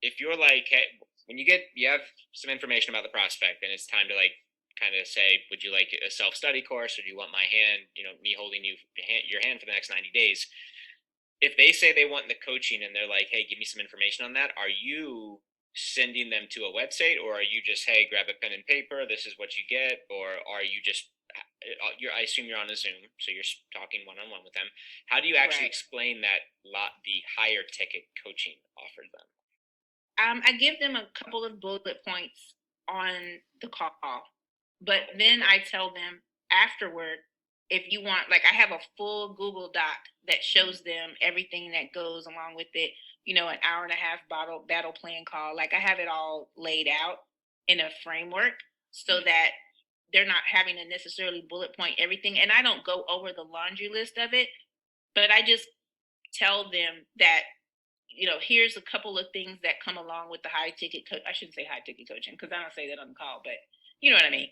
Speaker 2: if you're like, hey, when you have some information about the prospect, and it's time to like kind of say, would you like a self-study course, or do you want my hand, me holding your hand for the next 90 days? If they say they want the coaching and they're like, hey, give me some information on that, are you sending them to a website, or are you just, hey, grab a pen and paper, this is what you get? Or are you just, I assume you're on a Zoom, so you're talking one-on-one with them. How do you actually explain that the higher ticket coaching offered them?
Speaker 3: I give them a couple of bullet points on the call, but then I tell them afterward, if you want, like, I have a full Google Doc that shows them everything that goes along with it, an hour and a half battle plan call. Like, I have it all laid out in a framework so that they're not having to necessarily bullet point everything. And I don't go over the laundry list of it, but I just tell them that, here's a couple of things that come along with the high ticket. I shouldn't say high ticket coaching, because I don't say that on the call, but you know what I mean?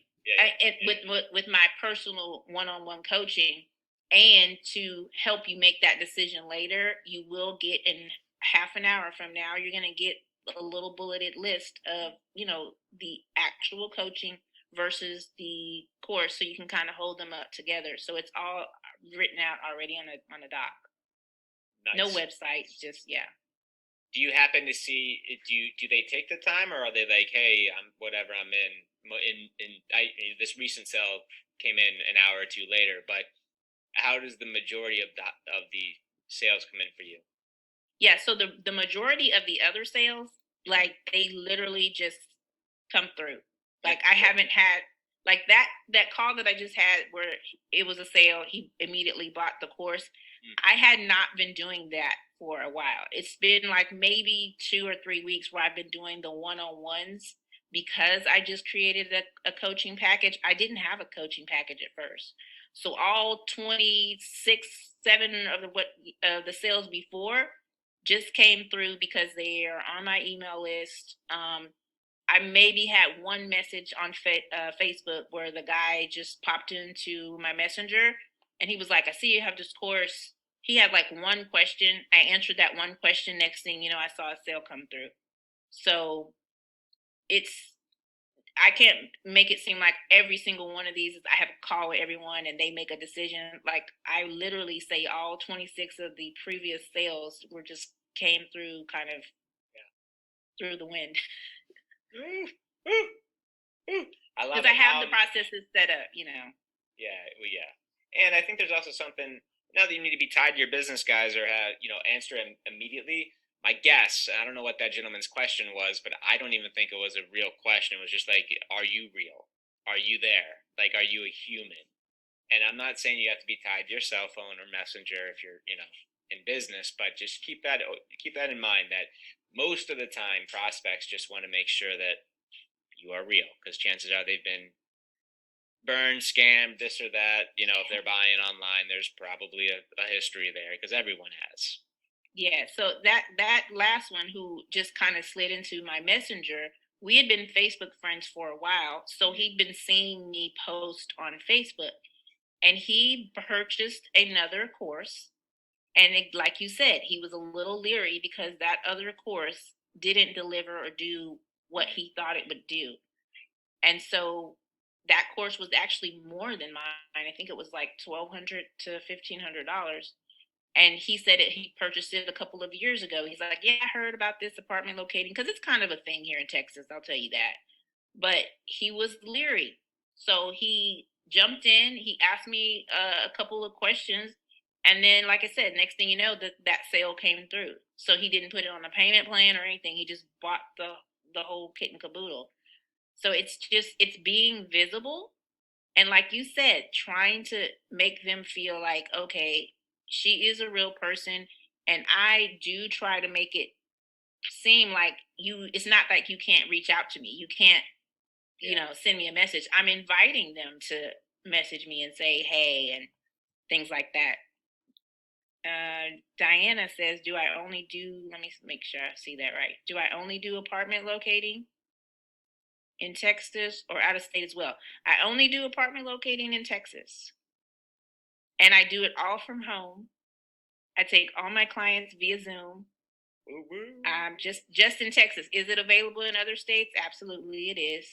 Speaker 3: With my personal one-on-one coaching, and to help you make that decision later, you will get, in half an hour from now, you're going to get a little bulleted list of, the actual coaching versus the course, so you can kind of hold them up together. So it's all written out already on a doc. No
Speaker 2: Nice.
Speaker 3: website, just yeah.
Speaker 2: Do you happen to see? Do they take the time, or are they like, hey, I'm this recent sale came in an hour or two later, but how does the majority of the sales come in for you?
Speaker 3: Yeah, so the majority of the other sales, like they literally just come through. Like I haven't had like that call that I just had where it was a sale, he immediately bought the course. I had not been doing that for a while. It's been like maybe 2 or 3 weeks where I've been doing the one-on-ones because I just created a coaching package. I didn't have a coaching package at first. So all 26, 7 of the sales before just came through because they are on my email list. I maybe had one message on Facebook where the guy just popped into my messenger and he was like, I see you have this course. He had like one question. I answered that one question. Next thing you know, I saw a sale come through. So it's, I can't make it seem like every single one of these is I have a call with everyone and they make a decision. Like I literally say all 26 of the previous sales were just came through kind of through the wind.
Speaker 2: I love
Speaker 3: Because
Speaker 2: it.
Speaker 3: I have the processes set up.
Speaker 2: Yeah, well, yeah, and I think there's also something now that you need to be tied to your business, guys, or answer immediately. My guess, I don't know what that gentleman's question was, but I don't even think it was a real question. It was just like, are you real? Are you there? Like, are you a human? And I'm not saying you have to be tied to your cell phone or messenger if you're, in business, but just keep that in mind that most of the time prospects just want to make sure that you are real because chances are they've been burned, scammed, this or that. If they're buying online, there's probably a history there because everyone has.
Speaker 3: Yeah, so that last one who just kind of slid into my messenger, we had been Facebook friends for a while, so he'd been seeing me post on Facebook, and he purchased another course. And like you said, he was a little leery because that other course didn't deliver or do what he thought it would do. And so that course was actually more than mine. I think it was like $1,200 to $1,500. And he said he purchased it a couple of years ago. He's like, yeah, I heard about this apartment locating because it's kind of a thing here in Texas. I'll tell you that. But he was leery. So he jumped in. He asked me a couple of questions. And then, like I said, next thing you know, that sale came through. So he didn't put it on a payment plan or anything. He just bought the whole kit and caboodle. So it's being visible. And like you said, trying to make them feel like, okay, she is a real person. And I do try to make it seem like it's not like you can't reach out to me. You can't, send me a message. I'm inviting them to message me and say, hey, and things like that. Diana says, let me make sure I see that right. Do I only do apartment locating in Texas or out of state as well? I only do apartment locating in Texas. And I do it all from home. I take all my clients via Zoom. Just in Texas. Is it available in other states? Absolutely, it is.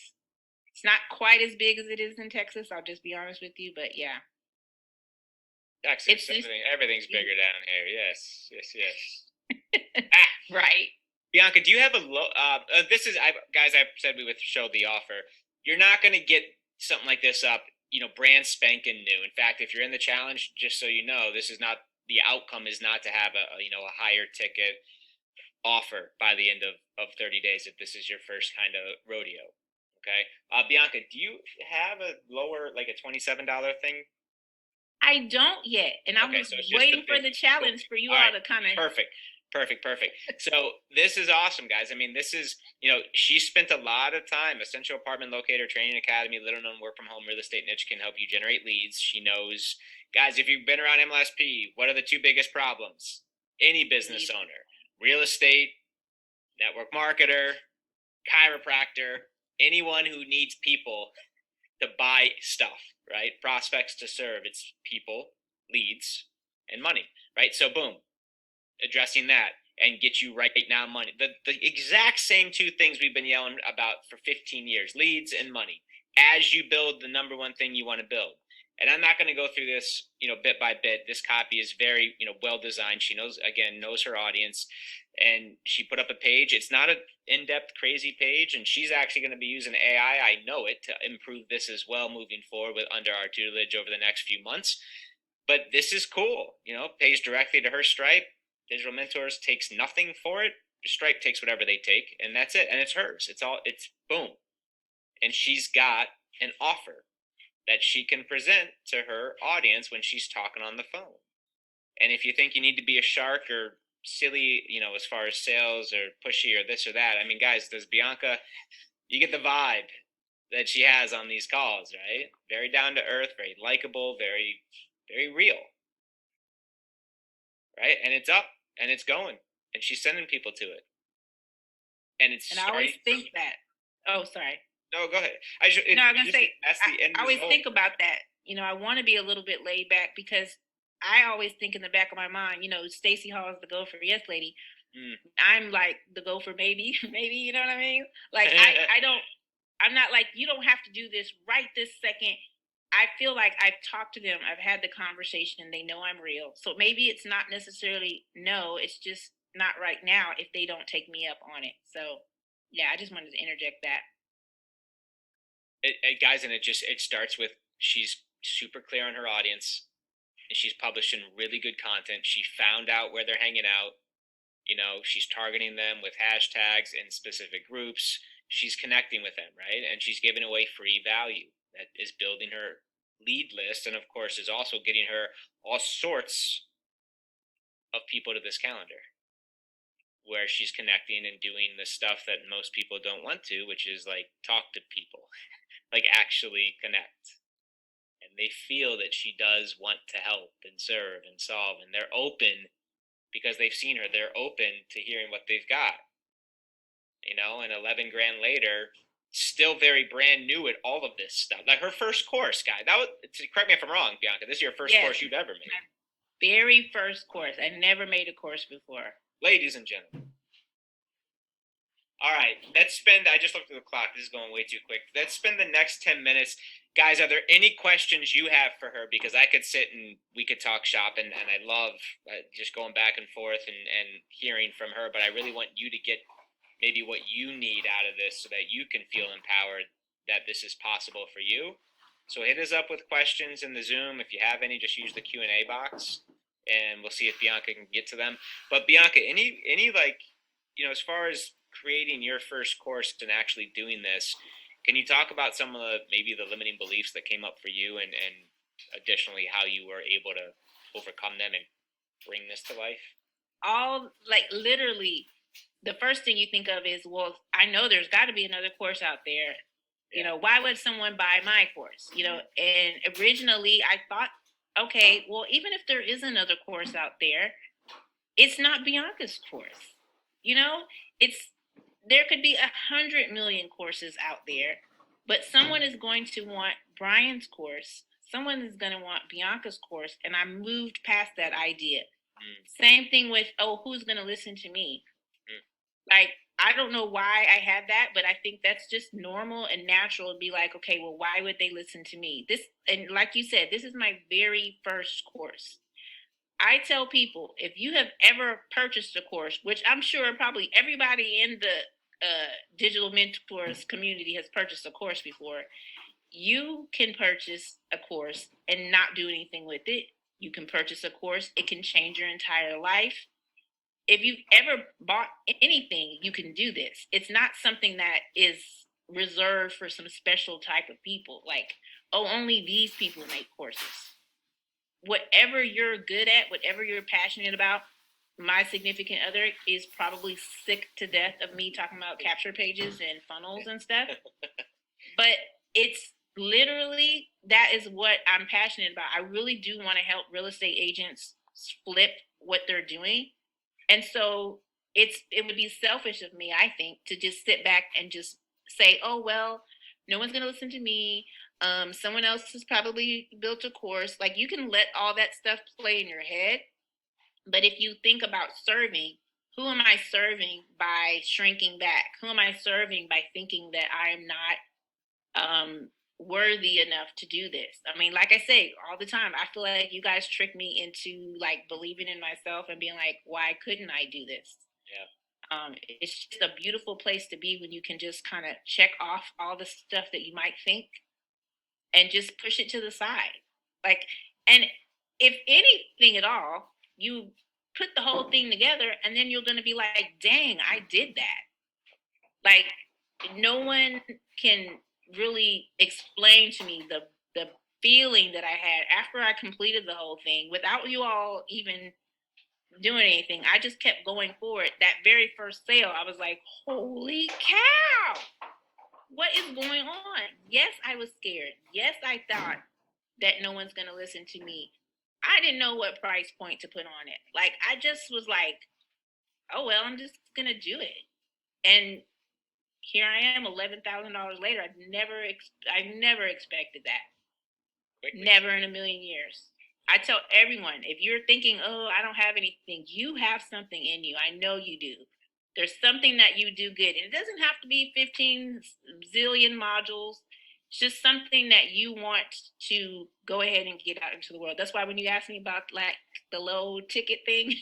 Speaker 3: It's not quite as big as it is in Texas. I'll just be honest with you, but yeah.
Speaker 2: Texas, everything's bigger down here. Yes, yes, yes.
Speaker 3: Right.
Speaker 2: Bianca, do you have a low? Guys, I've said we would show the offer. You're not going to get something like this up, brand spanking new. In fact, if you're in the challenge, just so you know, this is not the outcome is not to have a higher ticket offer by the end of 30 days if this is your first kind of rodeo. Okay, Bianca, do you have a lower like a $27 thing?
Speaker 3: I don't yet, and I was waiting for the challenge for you all to kind of
Speaker 2: Perfect. So this is awesome, guys. I mean, this is, she spent a lot of time. Essential Apartment Locator Training Academy, little known work from home real estate niche can help you generate leads. She knows, guys, if you've been around MLSP, what are the two biggest problems? Any business owner, real estate, network marketer, chiropractor, anyone who needs people to buy stuff, right? Prospects to serve. It's people, leads, and money, right? So boom, addressing that. and get you right now money. The exact same two things we've been yelling about for 15 years, leads and money, as you build the number one thing you want to build. And I'm not going to go through this, bit by bit. This copy is very, well designed. She knows her audience, and she put up a page. It's not an in-depth, crazy page, and she's actually going to be using AI. I know it, to improve this as well moving forward under our tutelage over the next few months. But this is cool, pays directly to her Stripe. Digital Mentors takes nothing for it. Stripe takes whatever they take, and that's it. And it's hers. It's boom. And she's got an offer that she can present to her audience when she's talking on the phone. And if you think you need to be a shark or silly, as far as sales or pushy or this or that, I mean, guys, does Bianca, you get the vibe that she has on these calls, right? Very down to earth, very likable, very, very real. Right? And it's up and it's going, and she's sending people to it. And
Speaker 3: I always think that. Oh, sorry.
Speaker 2: No, go ahead.
Speaker 3: I was gonna say that's the end. I always think about that. I want to be a little bit laid back because I always think in the back of my mind, Stacey Hall is the gopher, yes, lady. I'm like the gopher, maybe, you know what I mean? Like I'm not like, you don't have to do this right this second. I feel like I've talked to them. I've had the conversation. They know I'm real. So maybe it's not necessarily no. It's just not right now if they don't take me up on it. So yeah, I just wanted to interject that.
Speaker 2: Guys, and it starts with she's super clear on her audience, and she's publishing really good content. She found out where they're hanging out. She's targeting them with hashtags in specific groups. She's connecting with them, right? And she's giving away free value that is building her lead list, and of course is also getting her all sorts of people to this calendar where she's connecting and doing the stuff that most people don't want to, which is like talk to people, like actually connect. And they feel that she does want to help and serve and solve, and they're open because they've seen her. They're open to hearing what they've got. And 11 grand later, still very brand new at all of this stuff. Like her first course, guy. Correct me if I'm wrong, Bianca. This is your first course you've ever made.
Speaker 3: My very first course. I never made a course before.
Speaker 2: Ladies and gentlemen. All right, I just looked at the clock. This is going way too quick. Let's spend the next 10 minutes. Guys, are there any questions you have for her? Because I could sit and we could talk shop, and I love just going back and forth and hearing from her. But I really want you to get maybe what you need out of this so that you can feel empowered that this is possible for you. So hit us up with questions in the Zoom. If you have any, just use the Q&A box, and we'll see if Bianca can get to them. But Bianca, any like, as far as creating your first course and actually doing this, can you talk about some of maybe the limiting beliefs that came up for you, and additionally how you were able to overcome them and bring this to life?
Speaker 3: All, like, literally the first thing you think of is, well, I know there's got to be another course out there. Yeah. Why would someone buy my course? And originally I thought, okay, well, even if there is another course out there, it's not Bianca's course. There could be 100 million courses out there, but someone is going to want Brian's course. Someone is going to want Bianca's course. And I moved past that idea. Same thing with, who's going to listen to me? Like, I don't know why I had that, but I think that's just normal and natural to be like, okay, well, why would they listen to me? And like you said, this is my very first course. I tell people, if you have ever purchased a course, which I'm sure probably everybody in the Digital Mentors community has purchased a course before, you can purchase a course and not do anything with it. You can purchase a course. It can change your entire life. If you've ever bought anything, you can do this. It's not something that is reserved for some special type of people. Like, only these people make courses. Whatever you're good at, whatever you're passionate about, my significant other is probably sick to death of me talking about capture pages and funnels and stuff. But it's literally, that is what I'm passionate about. I really do want to help real estate agents flip what they're doing. And so it would be selfish of me, I think, to just sit back and just say, oh, well, no one's going to listen to me. Someone else has probably built a course. Like, you can let all that stuff play in your head. But if you think about serving, who am I serving by shrinking back? Who am I serving by thinking that I am not worthy enough to do this? I mean, like I say all the time, I feel like you guys trick me into like believing in myself and being like, why couldn't I do this?
Speaker 2: Yeah.
Speaker 3: It's just a beautiful place to be when you can just kind of check off all the stuff that you might think and just push it to the side. Like, and if anything at all, you put the whole thing together and then you're going to be like, dang, I did that. Like, no one can really explain to me the feeling that I had after I completed the whole thing without you all even doing anything. I just kept going forward. That very first sale, I was like, holy cow, what is going on? Yes, I was scared. Yes, I thought that no one's going to listen to me. I didn't know what price point to put on it. Like, I just was like, oh, well, I'm just going to do it. And here I am, $11,000 later. I never expected that.
Speaker 2: Quickly.
Speaker 3: Never in a million years. I tell everyone, if you're thinking, oh, I don't have anything, you have something in you. I know you do. There's something that you do good. And it doesn't have to be 15 zillion modules. It's just something that you want to go ahead and get out into the world. That's why when you asked me about like the low ticket thing,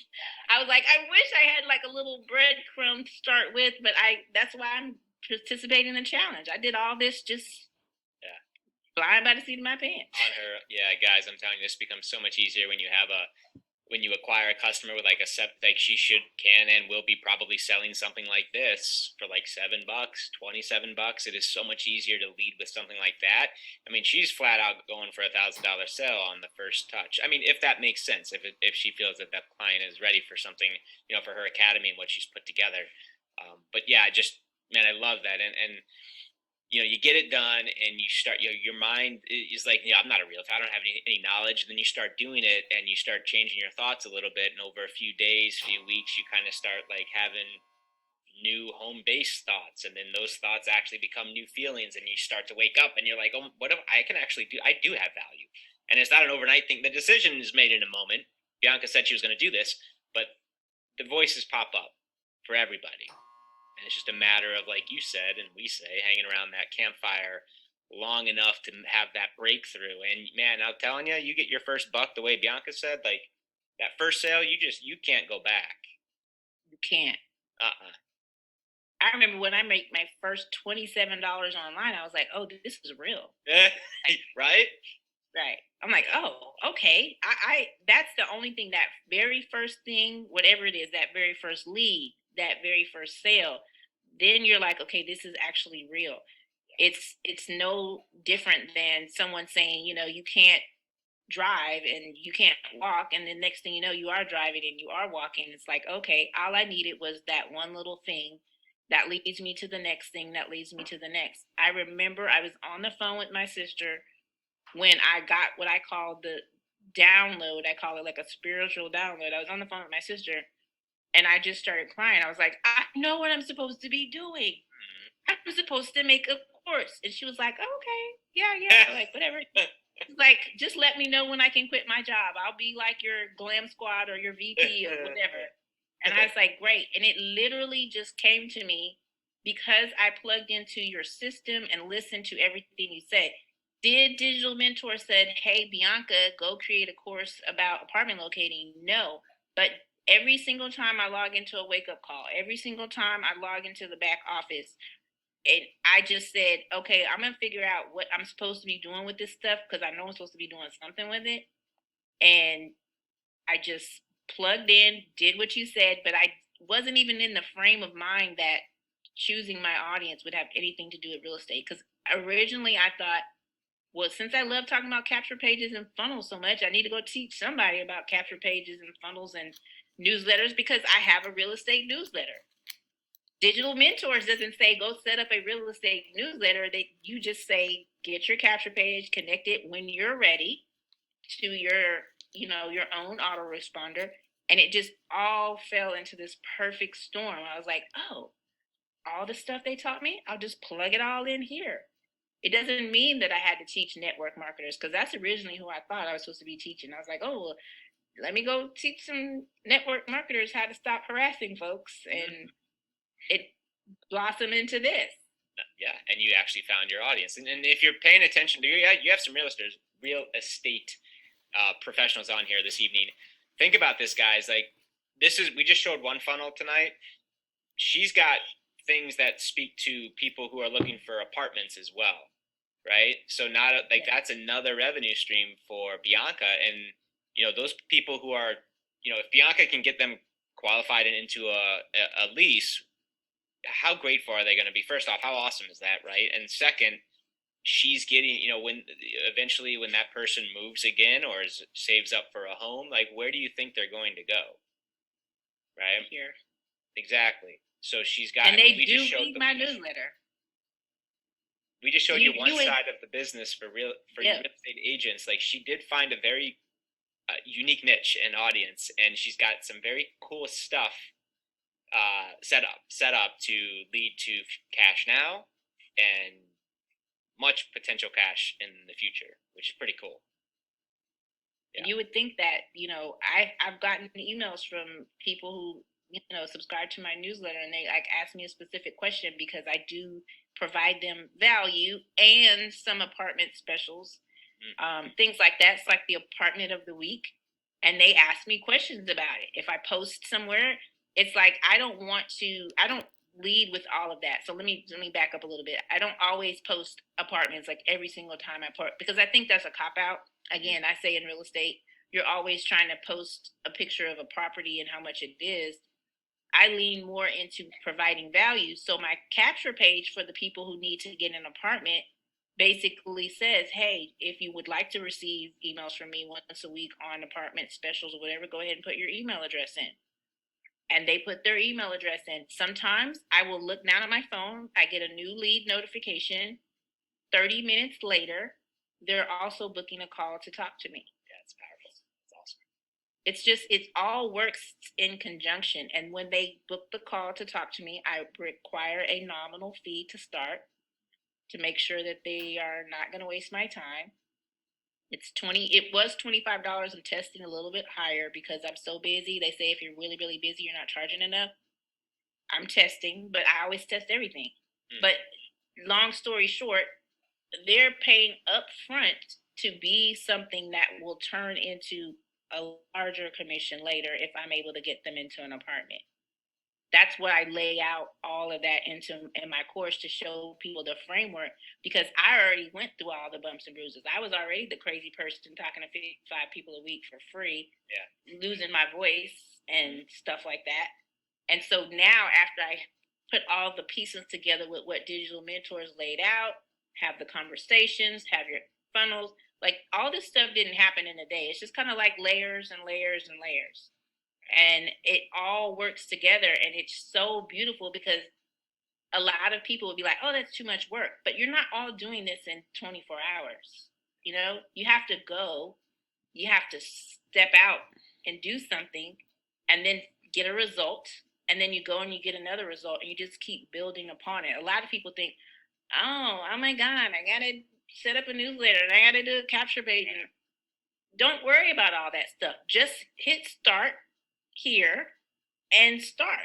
Speaker 3: I was like, I wish I had like a little breadcrumb to start with, but that's why I'm participating in the challenge. I did all this just flying by the seat of my pants.
Speaker 2: On her, yeah, guys, I'm telling you, this becomes so much easier when you have when you acquire a customer with like like she can and will be probably selling something like this for like $7, $27. It is so much easier to lead with something like that. I mean, she's flat out going for $1,000 sale on the first touch. I mean, if that makes sense, if she feels that that client is ready for something, for her academy and what she's put together. But yeah, man, I love that. And you get it done and you start, your mind is like, I'm not a realtor. I don't have any knowledge. Then you start doing it and you start changing your thoughts a little bit. And over a few days, few weeks, you kind of start like having new home-based thoughts. And then those thoughts actually become new feelings. And you start to wake up and you're like, oh, what if I can actually do? I do have value. And it's not an overnight thing. The decision is made in a moment. Bianca said she was going to do this, but the voices pop up for everybody. And it's just a matter of, like you said, and we say, hanging around that campfire long enough to have that breakthrough. And man, I'm telling you, you get your first buck the way Bianca said, like that first sale, you can't go back.
Speaker 3: You can't. I remember when I made my first $27 online, I was like, oh, this is real.
Speaker 2: Right?
Speaker 3: Right. I'm like, oh, okay. That's the only thing, that very first thing, whatever it is, that very first lead, that very first sale, then you're like, okay, this is actually real. It's no different than someone saying, you can't drive and you can't walk, and the next thing you know, you are driving and you are walking. It's like, okay, all I needed was that one little thing that leads me to the next thing, that leads me to the next. I remember I was on the phone with my sister when I got what I call the download. I call it like a spiritual download. I was on the phone with my sister and I just started crying. I was like, I know what I'm supposed to be doing. I'm supposed to make a course. And she was like, oh, okay, yeah, like whatever. Like, just let me know when I can quit my job. I'll be like your glam squad or your VP or whatever. And I was like, great. And it literally just came to me because I plugged into your system and listened to everything you said. Did Digital Mentor said, hey, Bianca, go create a course about apartment locating? No. But every single time I log into a wake-up call, every single time I log into the back office, and I just said, okay, I'm going to figure out what I'm supposed to be doing with this stuff because I know I'm supposed to be doing something with it. And I just plugged in, did what you said, but I wasn't even in the frame of mind that choosing my audience would have anything to do with real estate. Because originally I thought, well, since I love talking about capture pages and funnels so much, I need to go teach somebody about capture pages and funnels and newsletters because I have a real estate newsletter. Digital Mentors doesn't say go set up a real estate newsletter. You just say get your capture page, connect it when you're ready to your own autoresponder. And it just all fell into this perfect storm. I was like, oh, all the stuff they taught me, I'll just plug it all in here. It doesn't mean that I had to teach network marketers because that's originally who I thought I was supposed to be teaching. I was like, oh, well, let me go teach some network marketers how to stop harassing folks. And it blossomed into this.
Speaker 2: Yeah, and you actually found your audience. And if you're paying attention to, you have some real estate professionals on here this evening. Think about this, guys. Like, we just showed one funnel tonight. She's got things that speak to people who are looking for apartments as well, right? So that's another revenue stream for Bianca. And those people who are, if Bianca can get them qualified and into a lease, how grateful are they going to be? First off, how awesome is that, right? And second, she's getting, when eventually when that person moves again or saves up for a home, like, where do you think they're going to go? Right?
Speaker 3: Here.
Speaker 2: Exactly. So she's got,
Speaker 3: and they do read my newsletter.
Speaker 2: We just showed you one side of the business for real estate agents. Like, she did find a very unique niche and audience, and she's got some very cool stuff set up to lead to cash now and much potential cash in the future, which is pretty cool.
Speaker 3: Yeah. You would think that, I've gotten emails from people who, subscribe to my newsletter, and they ask me a specific question because I do provide them value and some apartment specials, things like that. It's like the apartment of the week. And they ask me questions about it. If I post somewhere, it's like, I don't lead with all of that. So let me back up a little bit. I don't always post apartments like every single time I post, because I think that's a cop out. Again, I say in real estate, you're always trying to post a picture of a property and how much it is. I lean more into providing value. So my capture page for the people who need to get an apartment basically says, hey, if you would like to receive emails from me once a week on apartment specials or whatever, go ahead and put your email address in. And they put their email address in. Sometimes I will look down at my phone. I get a new lead notification. 30 minutes later, they're also booking a call to talk to me.
Speaker 2: Yeah, it's powerful. It's awesome.
Speaker 3: It's just, it all works in conjunction. And when they book the call to talk to me, I require a nominal fee to start to make sure that they are not going to waste my time. It was $25. I'm testing a little bit higher because I'm so busy. They say if you're really, really busy, you're not charging enough. I'm testing, but I always test everything. But long story short, they're paying up front to be something that will turn into a larger commission later if I'm able to get them into an apartment. That's what I lay out all of that in my course to show people the framework, because I already went through all the bumps and bruises. I was already the crazy person talking to 55 people a week for free, losing my voice and stuff like that. And so now, after I put all the pieces together with what Digital Mentors laid out, have the conversations, have your funnels, like all this stuff didn't happen in a day. It's just kind of like layers and layers and layers. And it all works together, and it's so beautiful because a lot of people would be like, oh, that's too much work. But you're not all doing this in 24 hours. You have to go, you have to step out and do something and then get a result. And then you go and you get another result, and you just keep building upon it. A lot of people think, oh my God, I got to set up a newsletter and I got to do a capture page. Don't worry about all that stuff. Just hit start here and start,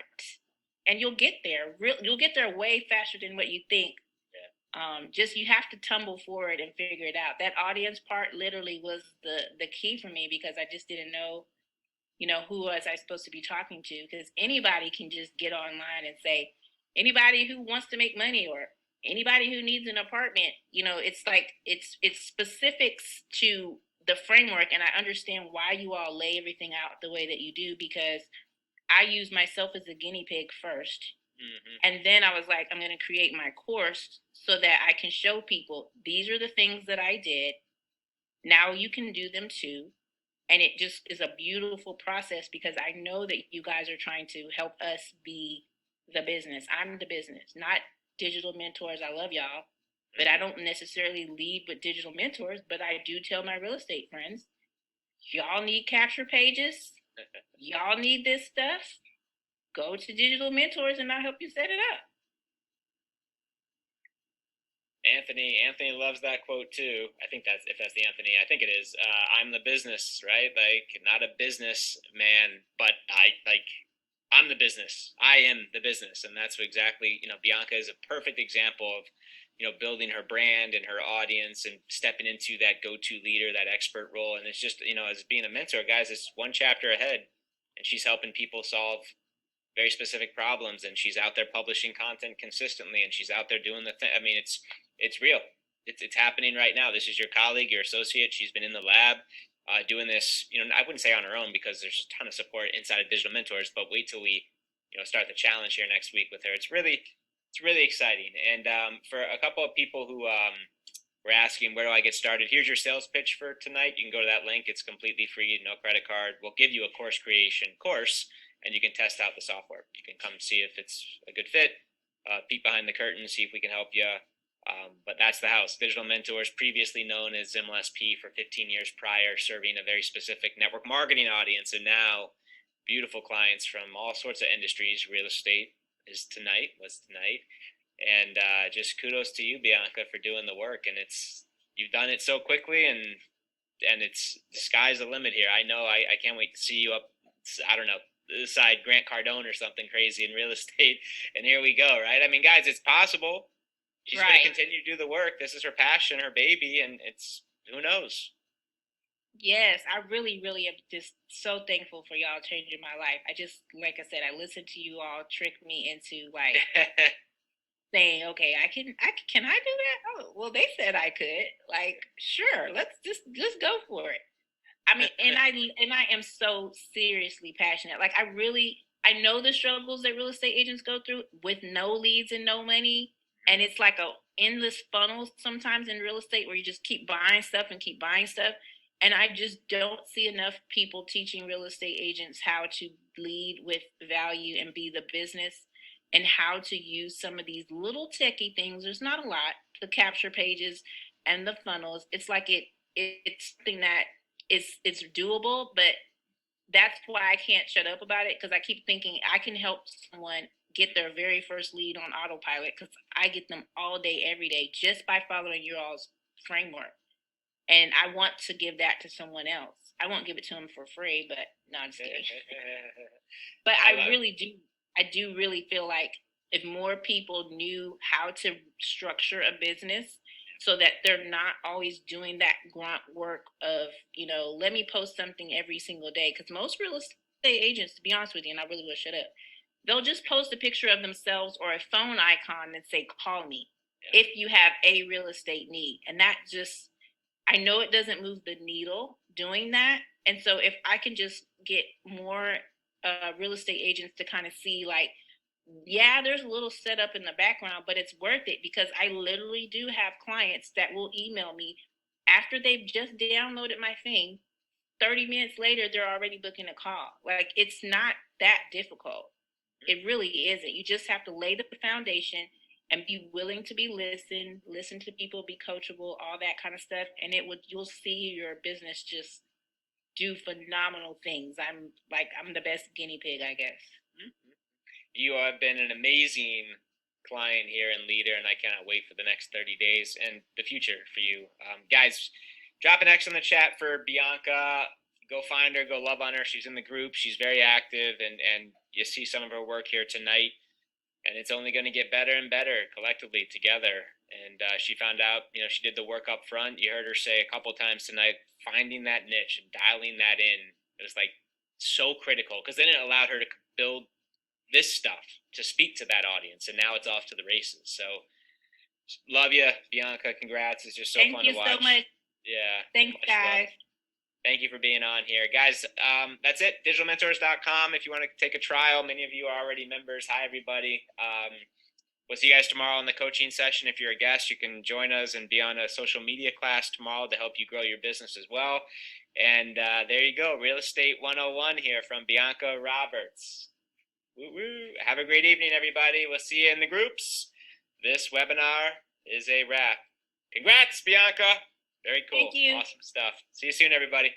Speaker 3: and you'll get there. You'll get there way faster than what you think. Just you have to tumble forward and figure it out. That audience part literally was the key for me, because I just didn't know, who was I supposed to be talking to? Because anybody can just get online and say, anybody who wants to make money or anybody who needs an apartment. It's like it's specifics to the framework, and I understand why you all lay everything out the way that you do, because I use myself as a guinea pig first. And then I was like, I'm going to create my course so that I can show people these are the things that I did. Now you can do them too. And it just is a beautiful process, because I know that you guys are trying to help us be the business. I'm the business, not Digital Mentors. I love y'all. But I don't necessarily lead with Digital Mentors, but I do tell my real estate friends, y'all need capture pages. Y'all need this stuff. Go to Digital Mentors and I'll help you set it up.
Speaker 2: Anthony loves that quote too. I think that's, if that's the Anthony, I think it is. I'm the business, right? Like, not a business man, but I'm the business. I am the business, and that's what exactly, Bianca is a perfect example of, building her brand and her audience and stepping into that go-to leader, that expert role. And it's just, as being a mentor, guys, it's one chapter ahead, and she's helping people solve very specific problems, and she's out there publishing content consistently, and she's out there doing the thing. I mean, it's real. It's happening right now. This is your colleague, your associate. She's been in the lab doing this. I wouldn't say on her own, because there's a ton of support inside of Digital Mentors. But wait till we start the challenge here next week with her. It's really exciting. And for a couple of people who were asking, where do I get started? Here's your sales pitch for tonight. You can go to that link. It's completely free, no credit card. We'll give you a course creation course, and you can test out the software. You can come see if it's a good fit, peek behind the curtain, see if we can help you. But that's the house. Digital Mentors, previously known as MLSP for 15 years prior, serving a very specific network marketing audience, and now beautiful clients from all sorts of industries. Real estate was tonight. And just kudos to you, Bianca, for doing the work. And you've done it so quickly, and it's, the sky's the limit here. I know. I can't wait to see you up, I don't know, this side Grant Cardone or something crazy in real estate. And here we go, right? I mean, guys, it's possible. She's going to continue to do the work. This is her passion, her baby, and it's, who knows?
Speaker 3: Yes, I really, really am just so thankful for y'all changing my life. I just, like I said, I listened to you all trick me into like saying, okay, can I do that? Oh, well, they said I could. Like, sure, let's just go for it. I mean, and I am so seriously passionate. Like, I know the struggles that real estate agents go through with no leads and no money. And it's like a endless funnel sometimes in real estate, where you just keep buying stuff and keep buying stuff. And I just don't see enough people teaching real estate agents how to lead with value and be the business, and how to use some of these little techie things. There's not a lot, the capture pages and the funnels. It's like it's something that it's doable, but that's why I can't shut up about it, because I keep thinking I can help someone get their very first lead on autopilot, because I get them all day, every day, just by following your all's framework. And I want to give that to someone else. I won't give it to them for free, but no, I'm just kidding. But I do really feel like if more people knew how to structure a business, so that they're not always doing that grunt work of, let me post something every single day. Because most real estate agents, to be honest with you, and I really will shut up, they'll just post a picture of themselves or a phone icon and say, call me if you have a real estate need. And that just, I know it doesn't move the needle doing that. And so if I can just get more real estate agents to kind of see, like, yeah, there's a little setup in the background, but it's worth it, because I literally do have clients that will email me after they've just downloaded my thing. 30 minutes later, they're already booking a call. Like, it's not that difficult. It really isn't. You just have to lay the foundation and be willing to be listen to people, be coachable, all that kind of stuff. And you'll see your business just do phenomenal things. I'm the best guinea pig, I guess.
Speaker 2: You have been an amazing client here and leader, and I cannot wait for the next 30 days and the future for you. Guys, drop an X in the chat for Bianca. Go find her, go love on her. She's in the group. She's very active, and you see some of her work here tonight. And it's only going to get better and better collectively together. And she found out, she did the work up front. You heard her say a couple times tonight, finding that niche and dialing that in. It was like so critical, because then it allowed her to build this stuff to speak to that audience. And now it's off to the races. So love you, Bianca. Congrats. It's just so fun to watch.
Speaker 3: Thank you so much.
Speaker 2: Yeah.
Speaker 3: Thanks, guys.
Speaker 2: Thank you for being on here. Guys, that's it. Digitalmentors.com if you want to take a trial. Many of you are already members. Hi, everybody. We'll see you guys tomorrow in the coaching session. If you're a guest, you can join us and be on a social media class tomorrow to help you grow your business as well. And there you go. Real Estate 101 here from Bianca Roberts. Woo-woo. Have a great evening, everybody. We'll see you in the groups. This webinar is a wrap. Congrats, Bianca. Very cool.
Speaker 3: Thank you.
Speaker 2: Awesome stuff. See you soon, everybody.